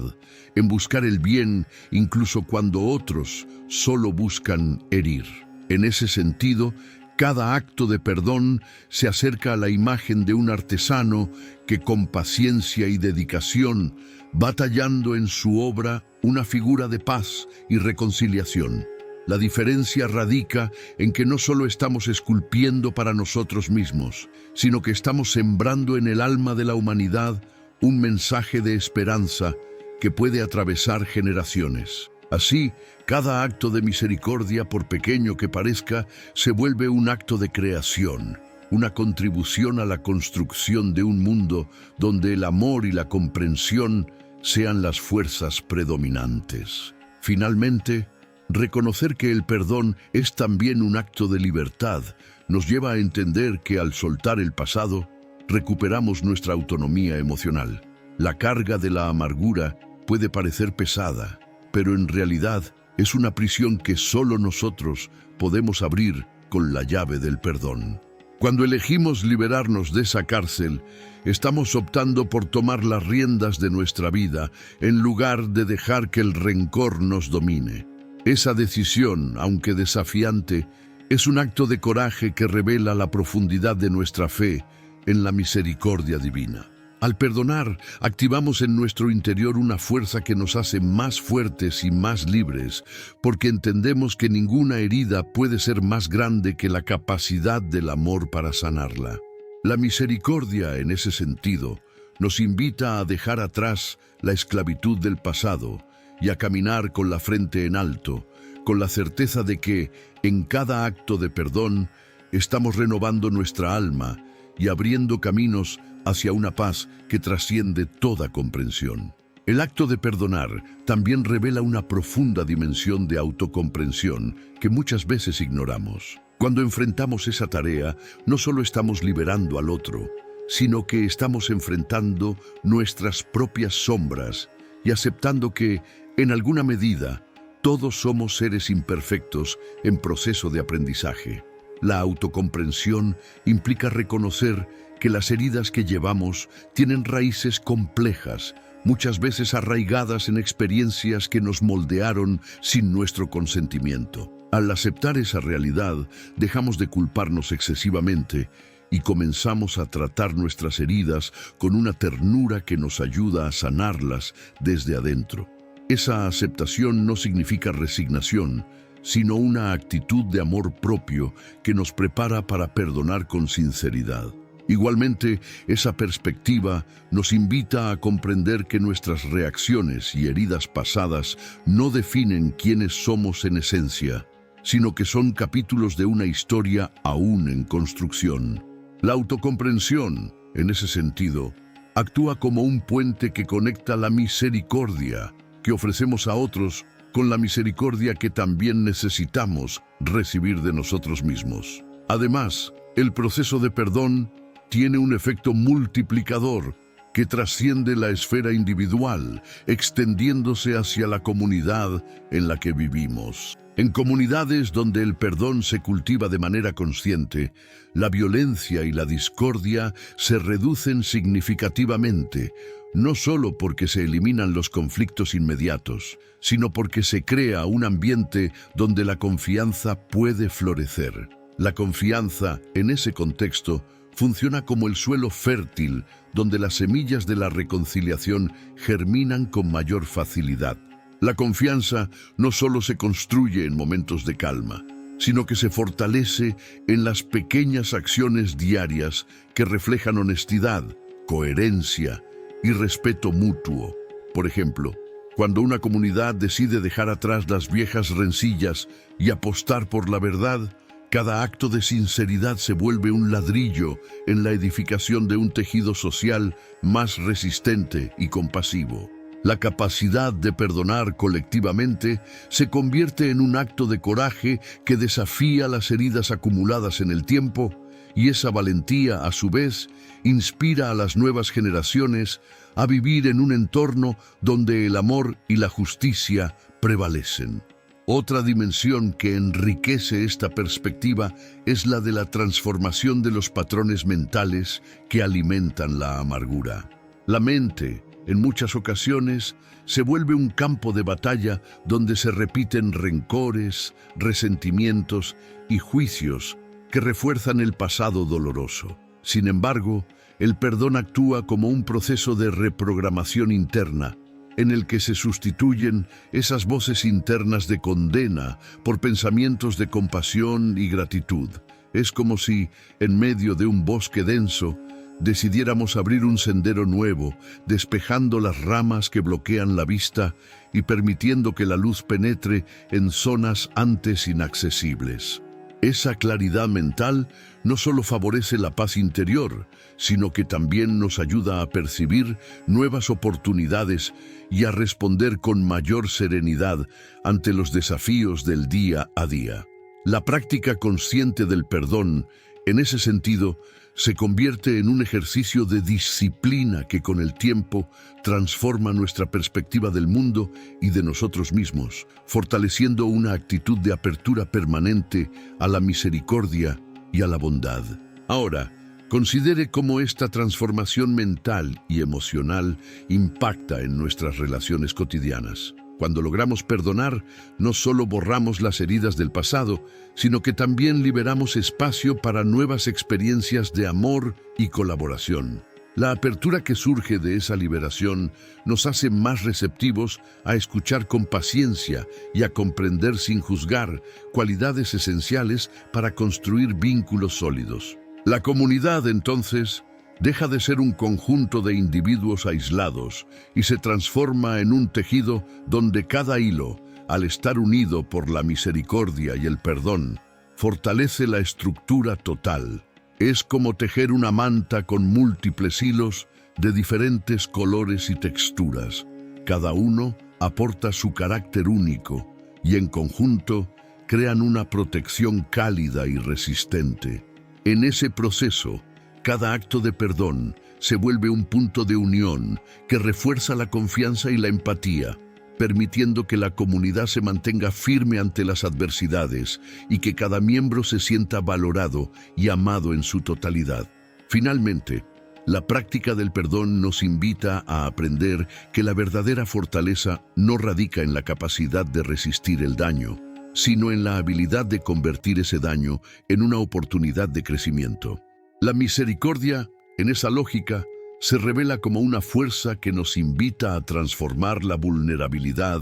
Speaker 1: en buscar el bien incluso cuando otros solo buscan herir. En ese sentido, cada acto de perdón se acerca a la imagen de un artesano que con paciencia y dedicación va tallando en su obra una figura de paz y reconciliación. La diferencia radica en que no solo estamos esculpiendo para nosotros mismos, sino que estamos sembrando en el alma de la humanidad un mensaje de esperanza que puede atravesar generaciones. Así, cada acto de misericordia, por pequeño que parezca, se vuelve un acto de creación, una contribución a la construcción de un mundo donde el amor y la comprensión sean las fuerzas predominantes. Finalmente, reconocer que el perdón es también un acto de libertad nos lleva a entender que al soltar el pasado, recuperamos nuestra autonomía emocional. La carga de la amargura puede parecer pesada, pero en realidad es una prisión que solo nosotros podemos abrir con la llave del perdón. Cuando elegimos liberarnos de esa cárcel, estamos optando por tomar las riendas de nuestra vida en lugar de dejar que el rencor nos domine. Esa decisión, aunque desafiante, es un acto de coraje que revela la profundidad de nuestra fe en la misericordia divina. Al perdonar, activamos en nuestro interior una fuerza que nos hace más fuertes y más libres, porque entendemos que ninguna herida puede ser más grande que la capacidad del amor para sanarla. La misericordia, en ese sentido, nos invita a dejar atrás la esclavitud del pasado y a caminar con la frente en alto, con la certeza de que, en cada acto de perdón, estamos renovando nuestra alma y abriendo caminos hacia una paz que trasciende toda comprensión. El acto de perdonar también revela una profunda dimensión de autocomprensión que muchas veces ignoramos. Cuando enfrentamos esa tarea, no solo estamos liberando al otro, sino que estamos enfrentando nuestras propias sombras y aceptando que, en alguna medida, todos somos seres imperfectos en proceso de aprendizaje. La autocomprensión implica reconocer que las heridas que llevamos tienen raíces complejas, muchas veces arraigadas en experiencias que nos moldearon sin nuestro consentimiento. Al aceptar esa realidad, dejamos de culparnos excesivamente y comenzamos a tratar nuestras heridas con una ternura que nos ayuda a sanarlas desde adentro. Esa aceptación no significa resignación, sino una actitud de amor propio que nos prepara para perdonar con sinceridad. Igualmente, esa perspectiva nos invita a comprender que nuestras reacciones y heridas pasadas no definen quiénes somos en esencia, sino que son capítulos de una historia aún en construcción. La autocomprensión, en ese sentido, actúa como un puente que conecta la misericordia que ofrecemos a otros con la misericordia que también necesitamos recibir de nosotros mismos. Además, el proceso de perdón tiene un efecto multiplicador que trasciende la esfera individual, extendiéndose hacia la comunidad en la que vivimos. En comunidades donde el perdón se cultiva de manera consciente, la violencia y la discordia se reducen significativamente, no solo porque se eliminan los conflictos inmediatos, sino porque se crea un ambiente donde la confianza puede florecer. La confianza, en ese contexto, funciona como el suelo fértil donde las semillas de la reconciliación germinan con mayor facilidad. La confianza no solo se construye en momentos de calma, sino que se fortalece en las pequeñas acciones diarias que reflejan honestidad, coherencia y respeto mutuo. Por ejemplo, cuando una comunidad decide dejar atrás las viejas rencillas y apostar por la verdad, cada acto de sinceridad se vuelve un ladrillo en la edificación de un tejido social más resistente y compasivo. La capacidad de perdonar colectivamente se convierte en un acto de coraje que desafía las heridas acumuladas en el tiempo, y esa valentía, a su vez, inspira a las nuevas generaciones a vivir en un entorno donde el amor y la justicia prevalecen. Otra dimensión que enriquece esta perspectiva es la de la transformación de los patrones mentales que alimentan la amargura. La mente, en muchas ocasiones, se vuelve un campo de batalla donde se repiten rencores, resentimientos y juicios que refuerzan el pasado doloroso. Sin embargo, el perdón actúa como un proceso de reprogramación interna, en el que se sustituyen esas voces internas de condena por pensamientos de compasión y gratitud. Es como si, en medio de un bosque denso, decidiéramos abrir un sendero nuevo, despejando las ramas que bloquean la vista y permitiendo que la luz penetre en zonas antes inaccesibles. Esa claridad mental no solo favorece la paz interior, sino que también nos ayuda a percibir nuevas oportunidades y a responder con mayor serenidad ante los desafíos del día a día. La práctica consciente del perdón, en ese sentido, se convierte en un ejercicio de disciplina que con el tiempo transforma nuestra perspectiva del mundo y de nosotros mismos, fortaleciendo una actitud de apertura permanente a la misericordia y a la bondad. Ahora, considere cómo esta transformación mental y emocional impacta en nuestras relaciones cotidianas. Cuando logramos perdonar, no solo borramos las heridas del pasado, sino que también liberamos espacio para nuevas experiencias de amor y colaboración. La apertura que surge de esa liberación nos hace más receptivos a escuchar con paciencia y a comprender sin juzgar, cualidades esenciales para construir vínculos sólidos. La comunidad, entonces, deja de ser un conjunto de individuos aislados y se transforma en un tejido donde cada hilo, al estar unido por la misericordia y el perdón, fortalece la estructura total. Es como tejer una manta con múltiples hilos de diferentes colores y texturas. Cada uno aporta su carácter único y en conjunto crean una protección cálida y resistente. En ese proceso, cada acto de perdón se vuelve un punto de unión que refuerza la confianza y la empatía, permitiendo que la comunidad se mantenga firme ante las adversidades y que cada miembro se sienta valorado y amado en su totalidad. Finalmente, la práctica del perdón nos invita a aprender que la verdadera fortaleza no radica en la capacidad de resistir el daño, sino en la habilidad de convertir ese daño en una oportunidad de crecimiento. La misericordia, en esa lógica, se revela como una fuerza que nos invita a transformar la vulnerabilidad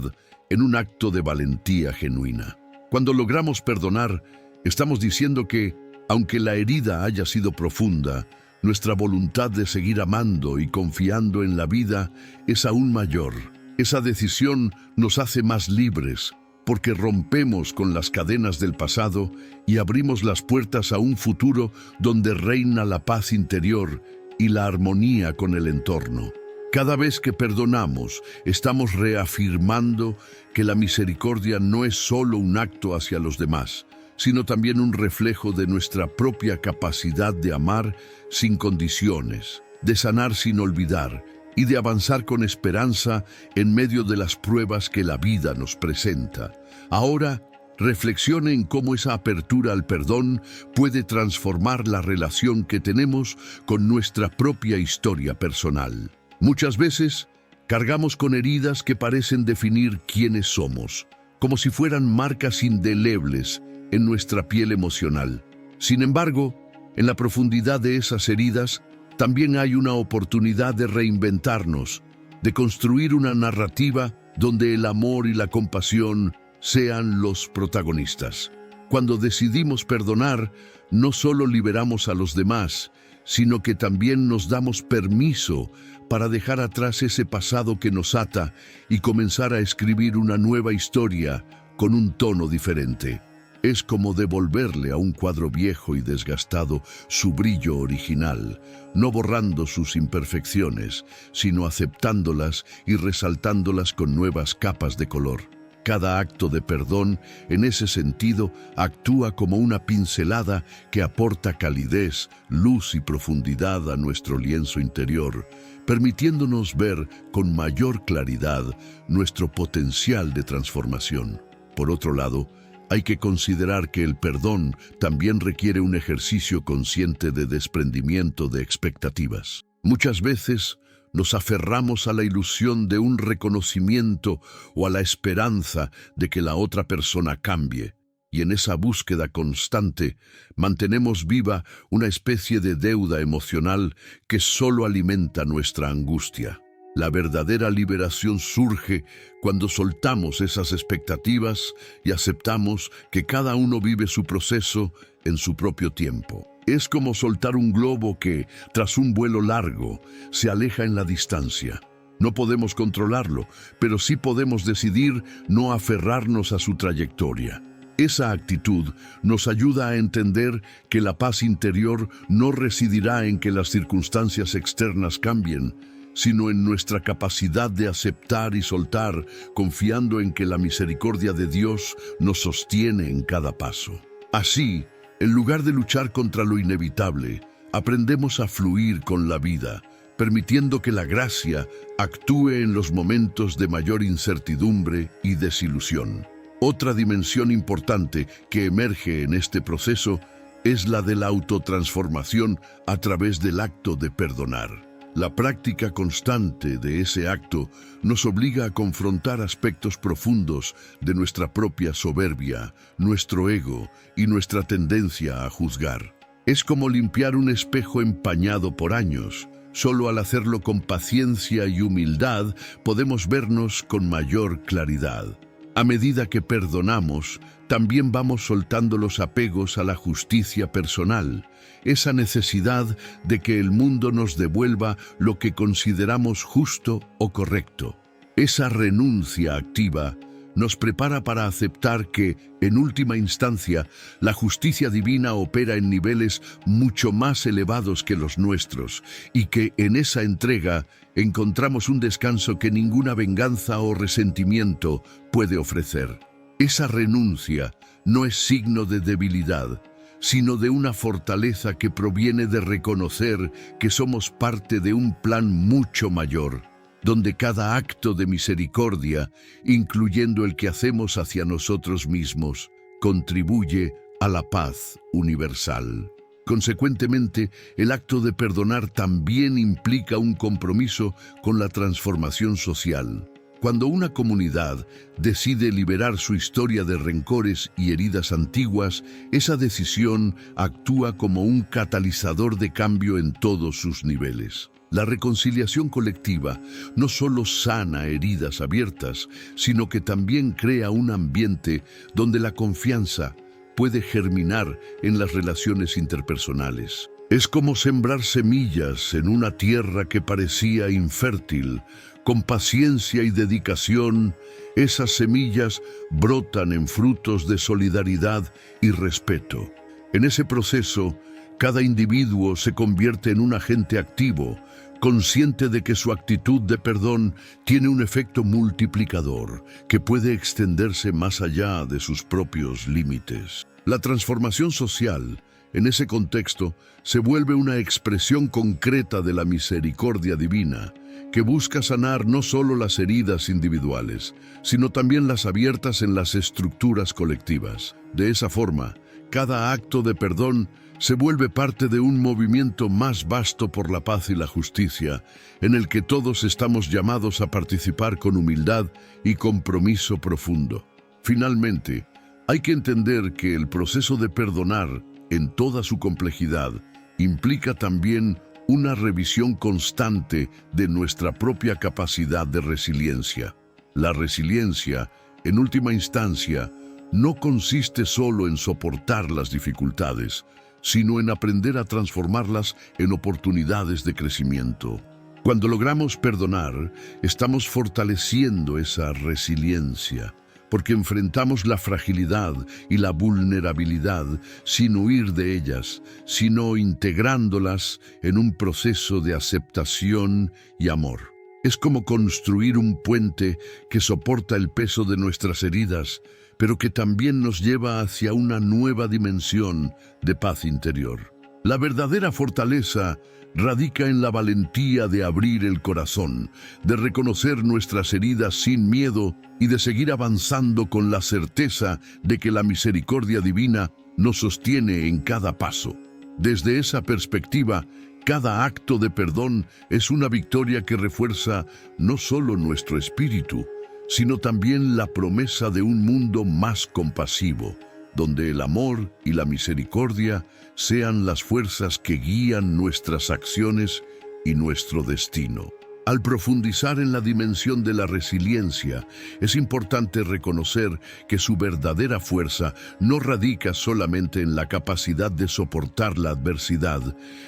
Speaker 1: en un acto de valentía genuina. Cuando logramos perdonar, estamos diciendo que, aunque la herida haya sido profunda, nuestra voluntad de seguir amando y confiando en la vida es aún mayor. Esa decisión nos hace más libres, porque rompemos con las cadenas del pasado y abrimos las puertas a un futuro donde reina la paz interior y la armonía con el entorno. Cada vez que perdonamos, estamos reafirmando que la misericordia no es solo un acto hacia los demás, sino también un reflejo de nuestra propia capacidad de amar sin condiciones, de sanar sin olvidar y de avanzar con esperanza en medio de las pruebas que la vida nos presenta. Ahora, reflexione en cómo esa apertura al perdón puede transformar la relación que tenemos con nuestra propia historia personal. Muchas veces, cargamos con heridas que parecen definir quiénes somos, como si fueran marcas indelebles en nuestra piel emocional. Sin embargo, en la profundidad de esas heridas, también hay una oportunidad de reinventarnos, de construir una narrativa donde el amor y la compasión sean los protagonistas. Cuando decidimos perdonar, no solo liberamos a los demás, sino que también nos damos permiso para dejar atrás ese pasado que nos ata y comenzar a escribir una nueva historia con un tono diferente. Es como devolverle a un cuadro viejo y desgastado su brillo original, no borrando sus imperfecciones, sino aceptándolas y resaltándolas con nuevas capas de color. Cada acto de perdón, en ese sentido, actúa como una pincelada que aporta calidez, luz y profundidad a nuestro lienzo interior, permitiéndonos ver con mayor claridad nuestro potencial de transformación. Por otro lado, hay que considerar que el perdón también requiere un ejercicio consciente de desprendimiento de expectativas. Muchas veces nos aferramos a la ilusión de un reconocimiento o a la esperanza de que la otra persona cambie, y en esa búsqueda constante mantenemos viva una especie de deuda emocional que solo alimenta nuestra angustia. La verdadera liberación surge cuando soltamos esas expectativas y aceptamos que cada uno vive su proceso en su propio tiempo. Es como soltar un globo que, tras un vuelo largo, se aleja en la distancia. No podemos controlarlo, pero sí podemos decidir no aferrarnos a su trayectoria. Esa actitud nos ayuda a entender que la paz interior no residirá en que las circunstancias externas cambien, sino en nuestra capacidad de aceptar y soltar, confiando en que la misericordia de Dios nos sostiene en cada paso. Así, en lugar de luchar contra lo inevitable, aprendemos a fluir con la vida, permitiendo que la gracia actúe en los momentos de mayor incertidumbre y desilusión. Otra dimensión importante que emerge en este proceso es la de la autotransformación a través del acto de perdonar. La práctica constante de ese acto nos obliga a confrontar aspectos profundos de nuestra propia soberbia, nuestro ego y nuestra tendencia a juzgar. Es como limpiar un espejo empañado por años. Solo al hacerlo con paciencia y humildad podemos vernos con mayor claridad. A medida que perdonamos, también vamos soltando los apegos a la justicia personal, esa necesidad de que el mundo nos devuelva lo que consideramos justo o correcto. Esa renuncia activa nos prepara para aceptar que, en última instancia, la justicia divina opera en niveles mucho más elevados que los nuestros y que en esa entrega encontramos un descanso que ninguna venganza o resentimiento puede ofrecer. Esa renuncia no es signo de debilidad, sino de una fortaleza que proviene de reconocer que somos parte de un plan mucho mayor, donde cada acto de misericordia, incluyendo el que hacemos hacia nosotros mismos, contribuye a la paz universal. Consecuentemente, el acto de perdonar también implica un compromiso con la transformación social. Cuando una comunidad decide liberar su historia de rencores y heridas antiguas, esa decisión actúa como un catalizador de cambio en todos sus niveles. La reconciliación colectiva no solo sana heridas abiertas, sino que también crea un ambiente donde la confianza puede germinar en las relaciones interpersonales. Es como sembrar semillas en una tierra que parecía infértil. Con paciencia y dedicación, esas semillas brotan en frutos de solidaridad y respeto. En ese proceso, cada individuo se convierte en un agente activo, consciente de que su actitud de perdón tiene un efecto multiplicador que puede extenderse más allá de sus propios límites. La transformación social, en ese contexto, se vuelve una expresión concreta de la misericordia divina, que busca sanar no solo las heridas individuales, sino también las abiertas en las estructuras colectivas. De esa forma, cada acto de perdón se vuelve parte de un movimiento más vasto por la paz y la justicia, en el que todos estamos llamados a participar con humildad y compromiso profundo. Finalmente, hay que entender que el proceso de perdonar, en toda su complejidad, implica también una revisión constante de nuestra propia capacidad de resiliencia. La resiliencia, en última instancia, no consiste solo en soportar las dificultades, sino en aprender a transformarlas en oportunidades de crecimiento. Cuando logramos perdonar, estamos fortaleciendo esa resiliencia, porque enfrentamos la fragilidad y la vulnerabilidad sin huir de ellas, sino integrándolas en un proceso de aceptación y amor. Es como construir un puente que soporta el peso de nuestras heridas, pero que también nos lleva hacia una nueva dimensión de paz interior. La verdadera fortaleza radica en la valentía de abrir el corazón, de reconocer nuestras heridas sin miedo y de seguir avanzando con la certeza de que la misericordia divina nos sostiene en cada paso. Desde esa perspectiva, cada acto de perdón es una victoria que refuerza no solo nuestro espíritu, sino también la promesa de un mundo más compasivo, donde el amor y la misericordia sean las fuerzas que guían nuestras acciones y nuestro destino. Al profundizar en la dimensión de la resiliencia, es importante reconocer que su verdadera fuerza no radica solamente en la capacidad de soportar la adversidad,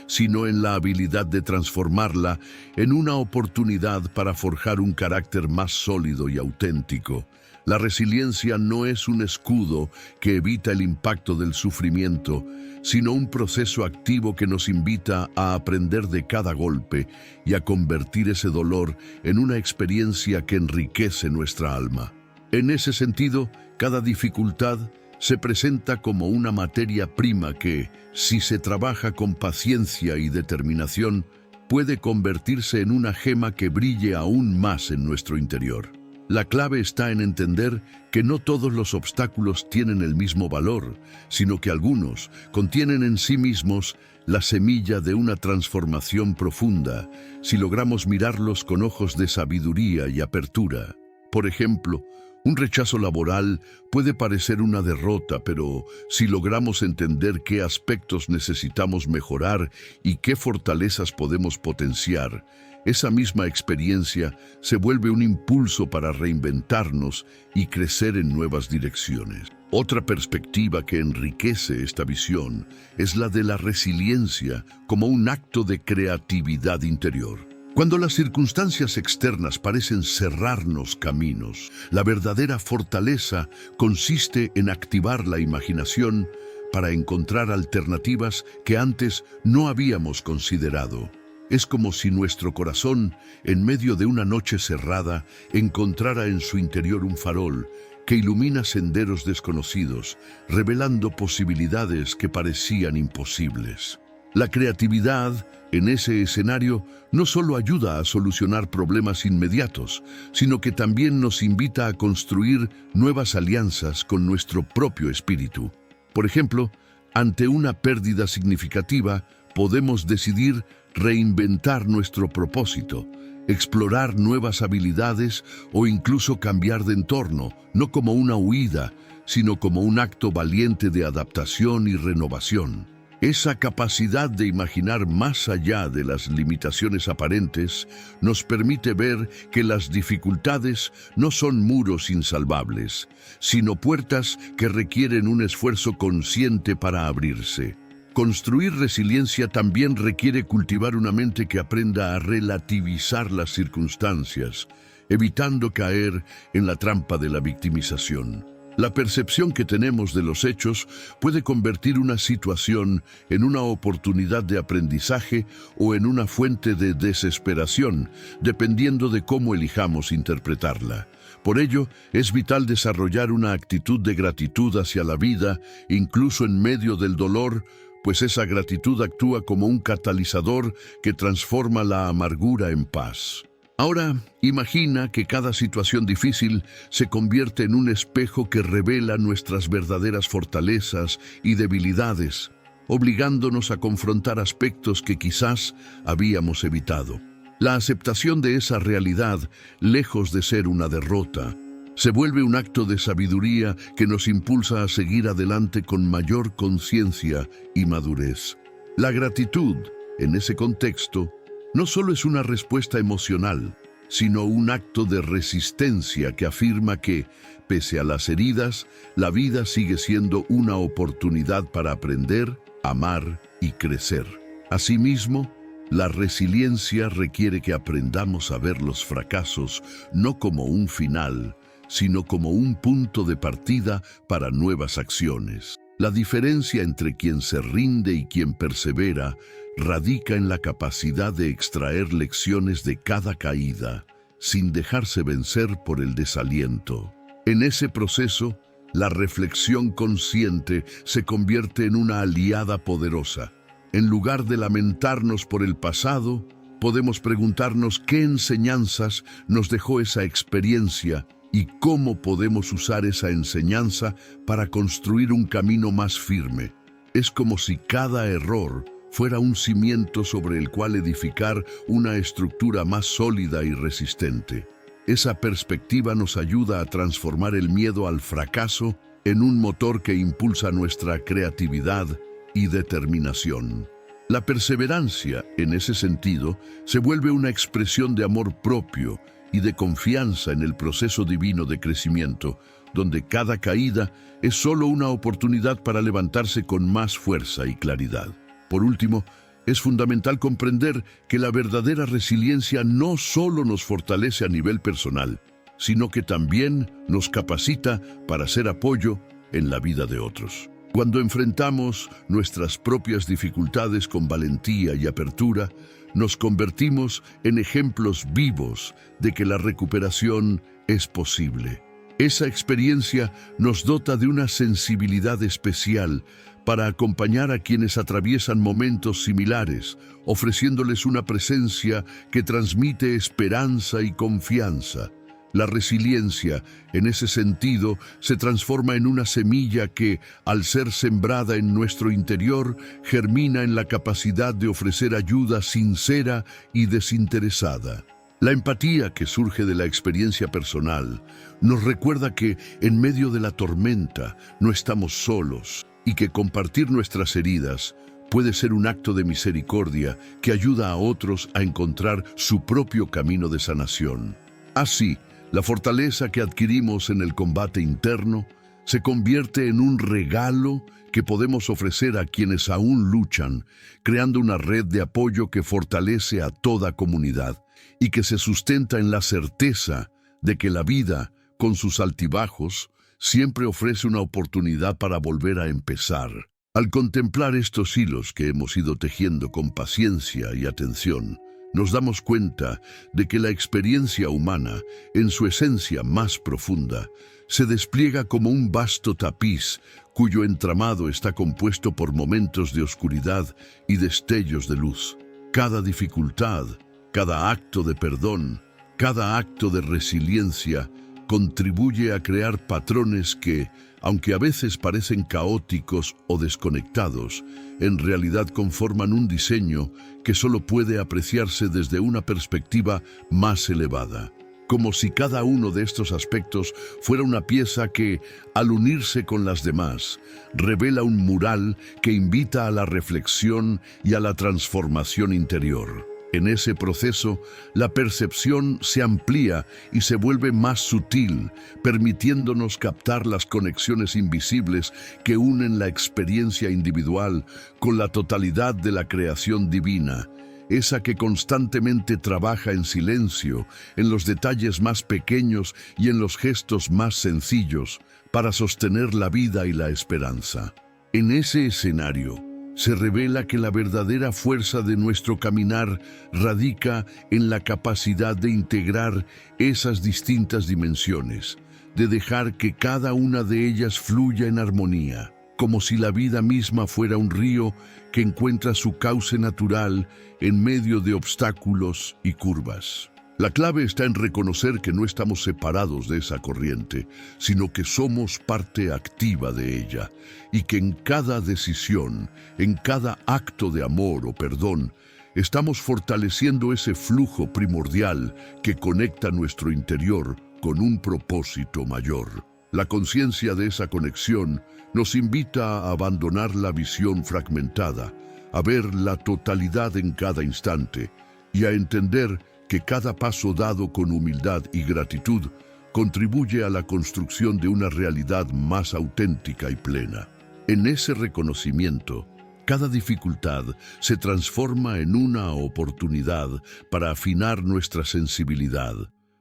Speaker 1: sino en la habilidad de transformarla en una oportunidad para forjar un carácter más sólido y auténtico. La resiliencia no es un escudo que evita el impacto del sufrimiento, sino un proceso activo que nos invita a aprender de cada golpe y a convertir ese dolor en una experiencia que enriquece nuestra alma. En ese sentido, cada dificultad se presenta como una materia prima que, si se trabaja con paciencia y determinación, puede convertirse en una gema que brille aún más en nuestro interior. La clave está en entender que no todos los obstáculos tienen el mismo valor, sino que algunos contienen en sí mismos la semilla de una transformación profunda, si logramos mirarlos con ojos de sabiduría y apertura. Por ejemplo, un rechazo laboral puede parecer una derrota, pero si logramos entender qué aspectos necesitamos mejorar y qué fortalezas podemos potenciar, esa misma experiencia se vuelve un impulso para reinventarnos y crecer en nuevas direcciones. Otra perspectiva que enriquece esta visión es la de la resiliencia como un acto de creatividad interior. Cuando las circunstancias externas parecen cerrarnos caminos, la verdadera fortaleza consiste en activar la imaginación para encontrar alternativas que antes no habíamos considerado. Es como si nuestro corazón, en medio de una noche cerrada, encontrara en su interior un farol que ilumina senderos desconocidos, revelando posibilidades que parecían imposibles. La creatividad, en ese escenario, no solo ayuda a solucionar problemas inmediatos, sino que también nos invita a construir nuevas alianzas con nuestro propio espíritu. Por ejemplo, ante una pérdida significativa, podemos decidir reinventar nuestro propósito, explorar nuevas habilidades o incluso cambiar de entorno, no como una huida, sino como un acto valiente de adaptación y renovación. Esa capacidad de imaginar más allá de las limitaciones aparentes nos permite ver que las dificultades no son muros insalvables, sino puertas que requieren un esfuerzo consciente para abrirse. Construir resiliencia también requiere cultivar una mente que aprenda a relativizar las circunstancias, evitando caer en la trampa de la victimización. La percepción que tenemos de los hechos puede convertir una situación en una oportunidad de aprendizaje o en una fuente de desesperación, dependiendo de cómo elijamos interpretarla. Por ello, es vital desarrollar una actitud de gratitud hacia la vida, incluso en medio del dolor, pues esa gratitud actúa como un catalizador que transforma la amargura en paz. Ahora, imagina que cada situación difícil se convierte en un espejo que revela nuestras verdaderas fortalezas y debilidades, obligándonos a confrontar aspectos que quizás habíamos evitado. La aceptación de esa realidad, lejos de ser una derrota, se vuelve un acto de sabiduría que nos impulsa a seguir adelante con mayor conciencia y madurez. La gratitud, en ese contexto, no solo es una respuesta emocional, sino un acto de resistencia que afirma que, pese a las heridas, la vida sigue siendo una oportunidad para aprender, amar y crecer. Asimismo, la resiliencia requiere que aprendamos a ver los fracasos no como un final, sino como un punto de partida para nuevas acciones. La diferencia entre quien se rinde y quien persevera radica en la capacidad de extraer lecciones de cada caída, sin dejarse vencer por el desaliento. En ese proceso, la reflexión consciente se convierte en una aliada poderosa. En lugar de lamentarnos por el pasado, podemos preguntarnos qué enseñanzas nos dejó esa experiencia y cómo podemos usar esa enseñanza para construir un camino más firme. Es como si cada error fuera un cimiento sobre el cual edificar una estructura más sólida y resistente. Esa perspectiva nos ayuda a transformar el miedo al fracaso en un motor que impulsa nuestra creatividad y determinación. La perseverancia, en ese sentido, se vuelve una expresión de amor propio y de confianza en el proceso divino de crecimiento, donde cada caída es solo una oportunidad para levantarse con más fuerza y claridad. Por último, es fundamental comprender que la verdadera resiliencia no solo nos fortalece a nivel personal, sino que también nos capacita para ser apoyo en la vida de otros. Cuando enfrentamos nuestras propias dificultades con valentía y apertura, nos convertimos en ejemplos vivos de que la recuperación es posible. Esa experiencia nos dota de una sensibilidad especial para acompañar a quienes atraviesan momentos similares, ofreciéndoles una presencia que transmite esperanza y confianza. La resiliencia, en ese sentido, se transforma en una semilla que, al ser sembrada en nuestro interior, germina en la capacidad de ofrecer ayuda sincera y desinteresada. La empatía que surge de la experiencia personal nos recuerda que, en medio de la tormenta, no estamos solos y que compartir nuestras heridas puede ser un acto de misericordia que ayuda a otros a encontrar su propio camino de sanación. Así, la fortaleza que adquirimos en el combate interno se convierte en un regalo que podemos ofrecer a quienes aún luchan, creando una red de apoyo que fortalece a toda comunidad y que se sustenta en la certeza de que la vida, con sus altibajos, siempre ofrece una oportunidad para volver a empezar. Al contemplar estos hilos que hemos ido tejiendo con paciencia y atención, nos damos cuenta de que la experiencia humana, en su esencia más profunda, se despliega como un vasto tapiz cuyo entramado está compuesto por momentos de oscuridad y destellos de luz. Cada dificultad, cada acto de perdón, cada acto de resiliencia contribuye a crear patrones que, aunque a veces parecen caóticos o desconectados, en realidad conforman un diseño que solo puede apreciarse desde una perspectiva más elevada. Como si cada uno de estos aspectos fuera una pieza que, al unirse con las demás, revela un mural que invita a la reflexión y a la transformación interior. En ese proceso, la percepción se amplía y se vuelve más sutil, permitiéndonos captar las conexiones invisibles que unen la experiencia individual con la totalidad de la creación divina, esa que constantemente trabaja en silencio, en los detalles más pequeños y en los gestos más sencillos, para sostener la vida y la esperanza. En ese escenario, se revela que la verdadera fuerza de nuestro caminar radica en la capacidad de integrar esas distintas dimensiones, de dejar que cada una de ellas fluya en armonía, como si la vida misma fuera un río que encuentra su cauce natural en medio de obstáculos y curvas. La clave está en reconocer que no estamos separados de esa corriente, sino que somos parte activa de ella, y que en cada decisión, en cada acto de amor o perdón, estamos fortaleciendo ese flujo primordial que conecta nuestro interior con un propósito mayor. La conciencia de esa conexión nos invita a abandonar la visión fragmentada, a ver la totalidad en cada instante y a entender que cada paso dado con humildad y gratitud contribuye a la construcción de una realidad más auténtica y plena. En ese reconocimiento, cada dificultad se transforma en una oportunidad para afinar nuestra sensibilidad,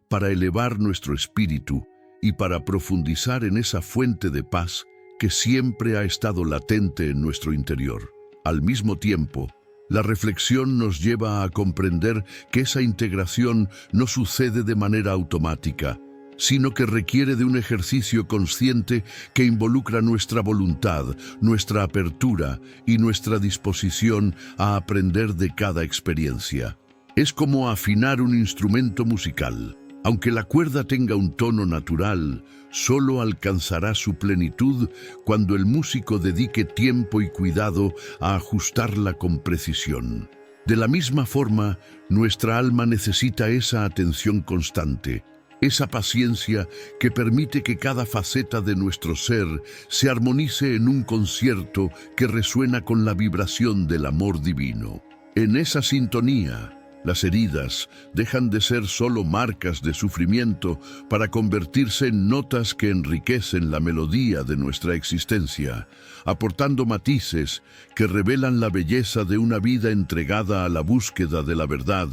Speaker 1: para elevar nuestro espíritu y para profundizar en esa fuente de paz que siempre ha estado latente en nuestro interior. Al mismo tiempo, la reflexión nos lleva a comprender que esa integración no sucede de manera automática, sino que requiere de un ejercicio consciente que involucra nuestra voluntad, nuestra apertura y nuestra disposición a aprender de cada experiencia. Es como afinar un instrumento musical. Aunque la cuerda tenga un tono natural, solo alcanzará su plenitud cuando el músico dedique tiempo y cuidado a ajustarla con precisión. De la misma forma, nuestra alma necesita esa atención constante, esa paciencia que permite que cada faceta de nuestro ser se armonice en un concierto que resuena con la vibración del amor divino. En esa sintonía, las heridas dejan de ser solo marcas de sufrimiento para convertirse en notas que enriquecen la melodía de nuestra existencia, aportando matices que revelan la belleza de una vida entregada a la búsqueda de la verdad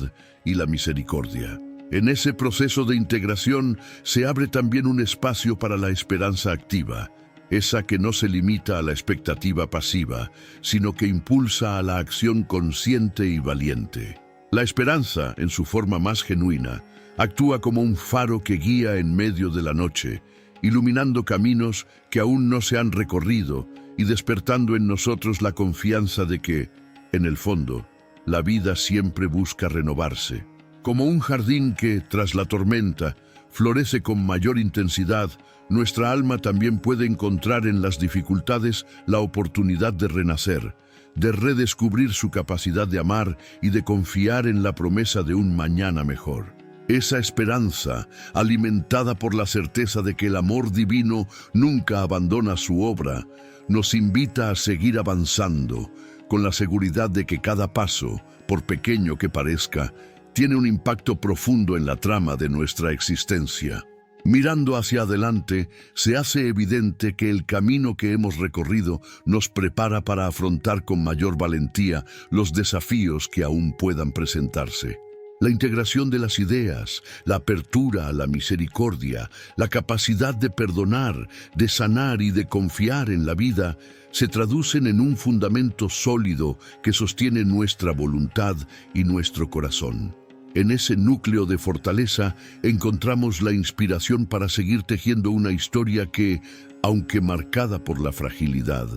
Speaker 1: y la misericordia. En ese proceso de integración se abre también un espacio para la esperanza activa, esa que no se limita a la expectativa pasiva, sino que impulsa a la acción consciente y valiente. La esperanza, en su forma más genuina, actúa como un faro que guía en medio de la noche, iluminando caminos que aún no se han recorrido y despertando en nosotros la confianza de que, en el fondo, la vida siempre busca renovarse. Como un jardín que, tras la tormenta, florece con mayor intensidad, nuestra alma también puede encontrar en las dificultades la oportunidad de renacer, de redescubrir su capacidad de amar y de confiar en la promesa de un mañana mejor. Esa esperanza, alimentada por la certeza de que el amor divino nunca abandona su obra, nos invita a seguir avanzando, con la seguridad de que cada paso, por pequeño que parezca, tiene un impacto profundo en la trama de nuestra existencia. Mirando hacia adelante, se hace evidente que el camino que hemos recorrido nos prepara para afrontar con mayor valentía los desafíos que aún puedan presentarse. La integración de las ideas, la apertura a la misericordia, la capacidad de perdonar, de sanar y de confiar en la vida se traducen en un fundamento sólido que sostiene nuestra voluntad y nuestro corazón. En ese núcleo de fortaleza encontramos la inspiración para seguir tejiendo una historia que, aunque marcada por la fragilidad,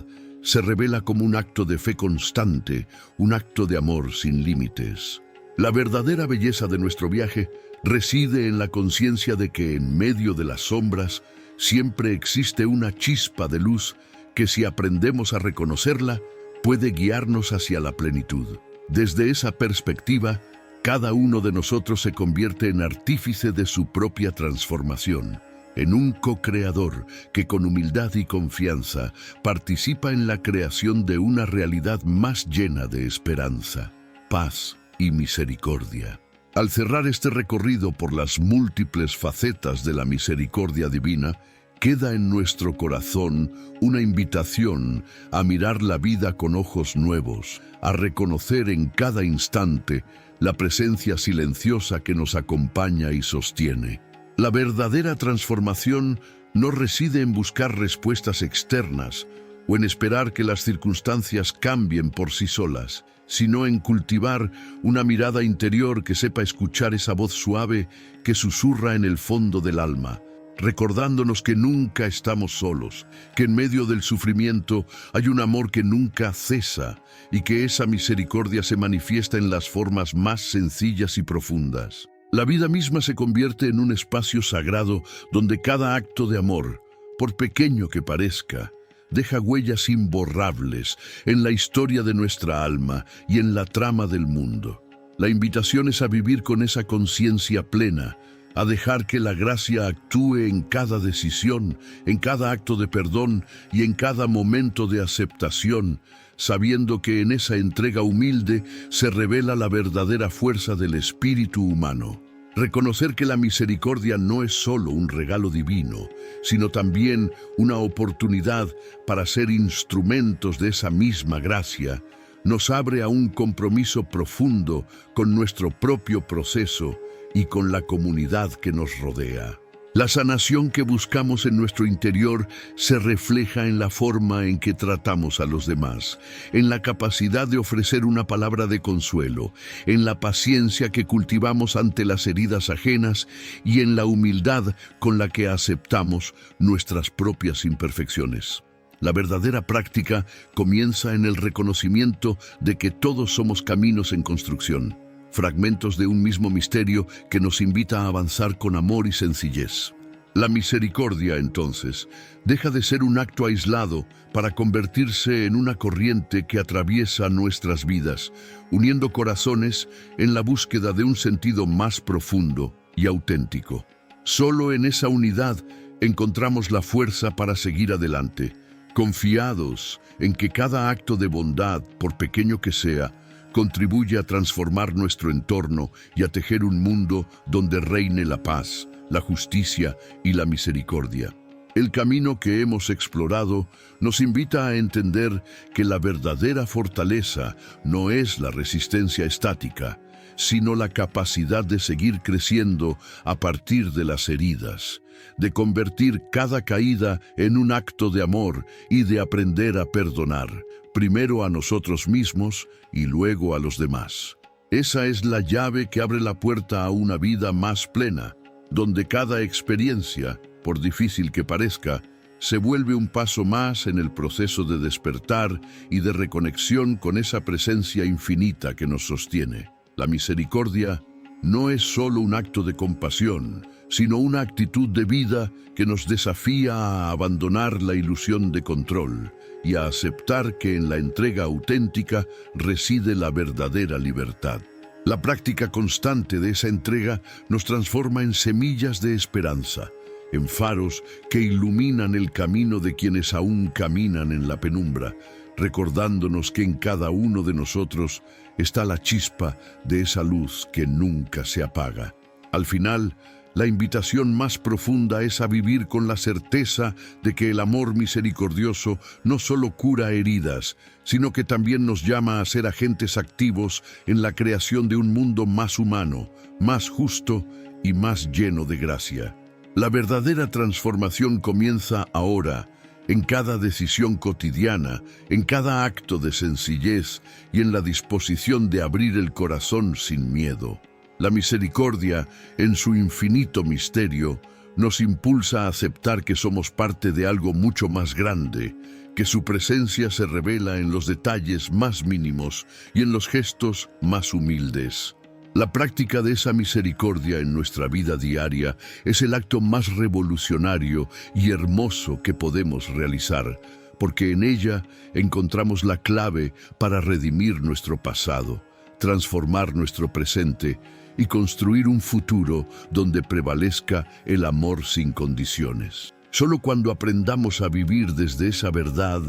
Speaker 1: se revela como un acto de fe constante, un acto de amor sin límites. La verdadera belleza de nuestro viaje reside en la conciencia de que en medio de las sombras siempre existe una chispa de luz que, si aprendemos a reconocerla, puede guiarnos hacia la plenitud. Desde esa perspectiva, cada uno de nosotros se convierte en artífice de su propia transformación, en un co-creador que con humildad y confianza participa en la creación de una realidad más llena de esperanza, paz y misericordia. Al cerrar este recorrido por las múltiples facetas de la misericordia divina, queda en nuestro corazón una invitación a mirar la vida con ojos nuevos, a reconocer en cada instante la presencia silenciosa que nos acompaña y sostiene. La verdadera transformación no reside en buscar respuestas externas o en esperar que las circunstancias cambien por sí solas, sino en cultivar una mirada interior que sepa escuchar esa voz suave que susurra en el fondo del alma, recordándonos que nunca estamos solos, que en medio del sufrimiento hay un amor que nunca cesa y que esa misericordia se manifiesta en las formas más sencillas y profundas. La vida misma se convierte en un espacio sagrado donde cada acto de amor, por pequeño que parezca, deja huellas imborrables en la historia de nuestra alma y en la trama del mundo. La invitación es a vivir con esa conciencia plena, a dejar que la gracia actúe en cada decisión, en cada acto de perdón y en cada momento de aceptación, sabiendo que en esa entrega humilde se revela la verdadera fuerza del espíritu humano. Reconocer que la misericordia no es solo un regalo divino, sino también una oportunidad para ser instrumentos de esa misma gracia, nos abre a un compromiso profundo con nuestro propio proceso y con la comunidad que nos rodea. La sanación que buscamos en nuestro interior se refleja en la forma en que tratamos a los demás, en la capacidad de ofrecer una palabra de consuelo, en la paciencia que cultivamos ante las heridas ajenas y en la humildad con la que aceptamos nuestras propias imperfecciones. La verdadera práctica comienza en el reconocimiento de que todos somos caminos en construcción, fragmentos de un mismo misterio que nos invita a avanzar con amor y sencillez. La misericordia, entonces, deja de ser un acto aislado para convertirse en una corriente que atraviesa nuestras vidas, uniendo corazones en la búsqueda de un sentido más profundo y auténtico. Solo en esa unidad encontramos la fuerza para seguir adelante, confiados en que cada acto de bondad, por pequeño que sea, contribuye a transformar nuestro entorno y a tejer un mundo donde reine la paz, la justicia y la misericordia. El camino que hemos explorado nos invita a entender que la verdadera fortaleza no es la resistencia estática, sino la capacidad de seguir creciendo a partir de las heridas, de convertir cada caída en un acto de amor y de aprender a perdonar, primero a nosotros mismos y luego a los demás. Esa es la llave que abre la puerta a una vida más plena, donde cada experiencia, por difícil que parezca, se vuelve un paso más en el proceso de despertar y de reconexión con esa presencia infinita que nos sostiene. La misericordia no es solo un acto de compasión, sino una actitud de vida que nos desafía a abandonar la ilusión de control y a aceptar que en la entrega auténtica reside la verdadera libertad. La práctica constante de esa entrega nos transforma en semillas de esperanza, en faros que iluminan el camino de quienes aún caminan en la penumbra, recordándonos que en cada uno de nosotros está la chispa de esa luz que nunca se apaga. Al final, la invitación más profunda es a vivir con la certeza de que el amor misericordioso no solo cura heridas, sino que también nos llama a ser agentes activos en la creación de un mundo más humano, más justo y más lleno de gracia. La verdadera transformación comienza ahora, en cada decisión cotidiana, en cada acto de sencillez y en la disposición de abrir el corazón sin miedo. La misericordia, en su infinito misterio, nos impulsa a aceptar que somos parte de algo mucho más grande, que su presencia se revela en los detalles más mínimos y en los gestos más humildes. La práctica de esa misericordia en nuestra vida diaria es el acto más revolucionario y hermoso que podemos realizar, porque en ella encontramos la clave para redimir nuestro pasado, transformar nuestro presente y construir un futuro donde prevalezca el amor sin condiciones. Solo cuando aprendamos a vivir desde esa verdad,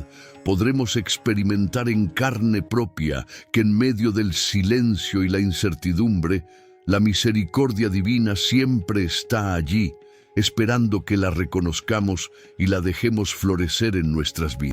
Speaker 1: podremos experimentar en carne propia que en medio del silencio y la incertidumbre, la misericordia divina siempre está allí, esperando que la reconozcamos y la dejemos florecer en nuestras vidas.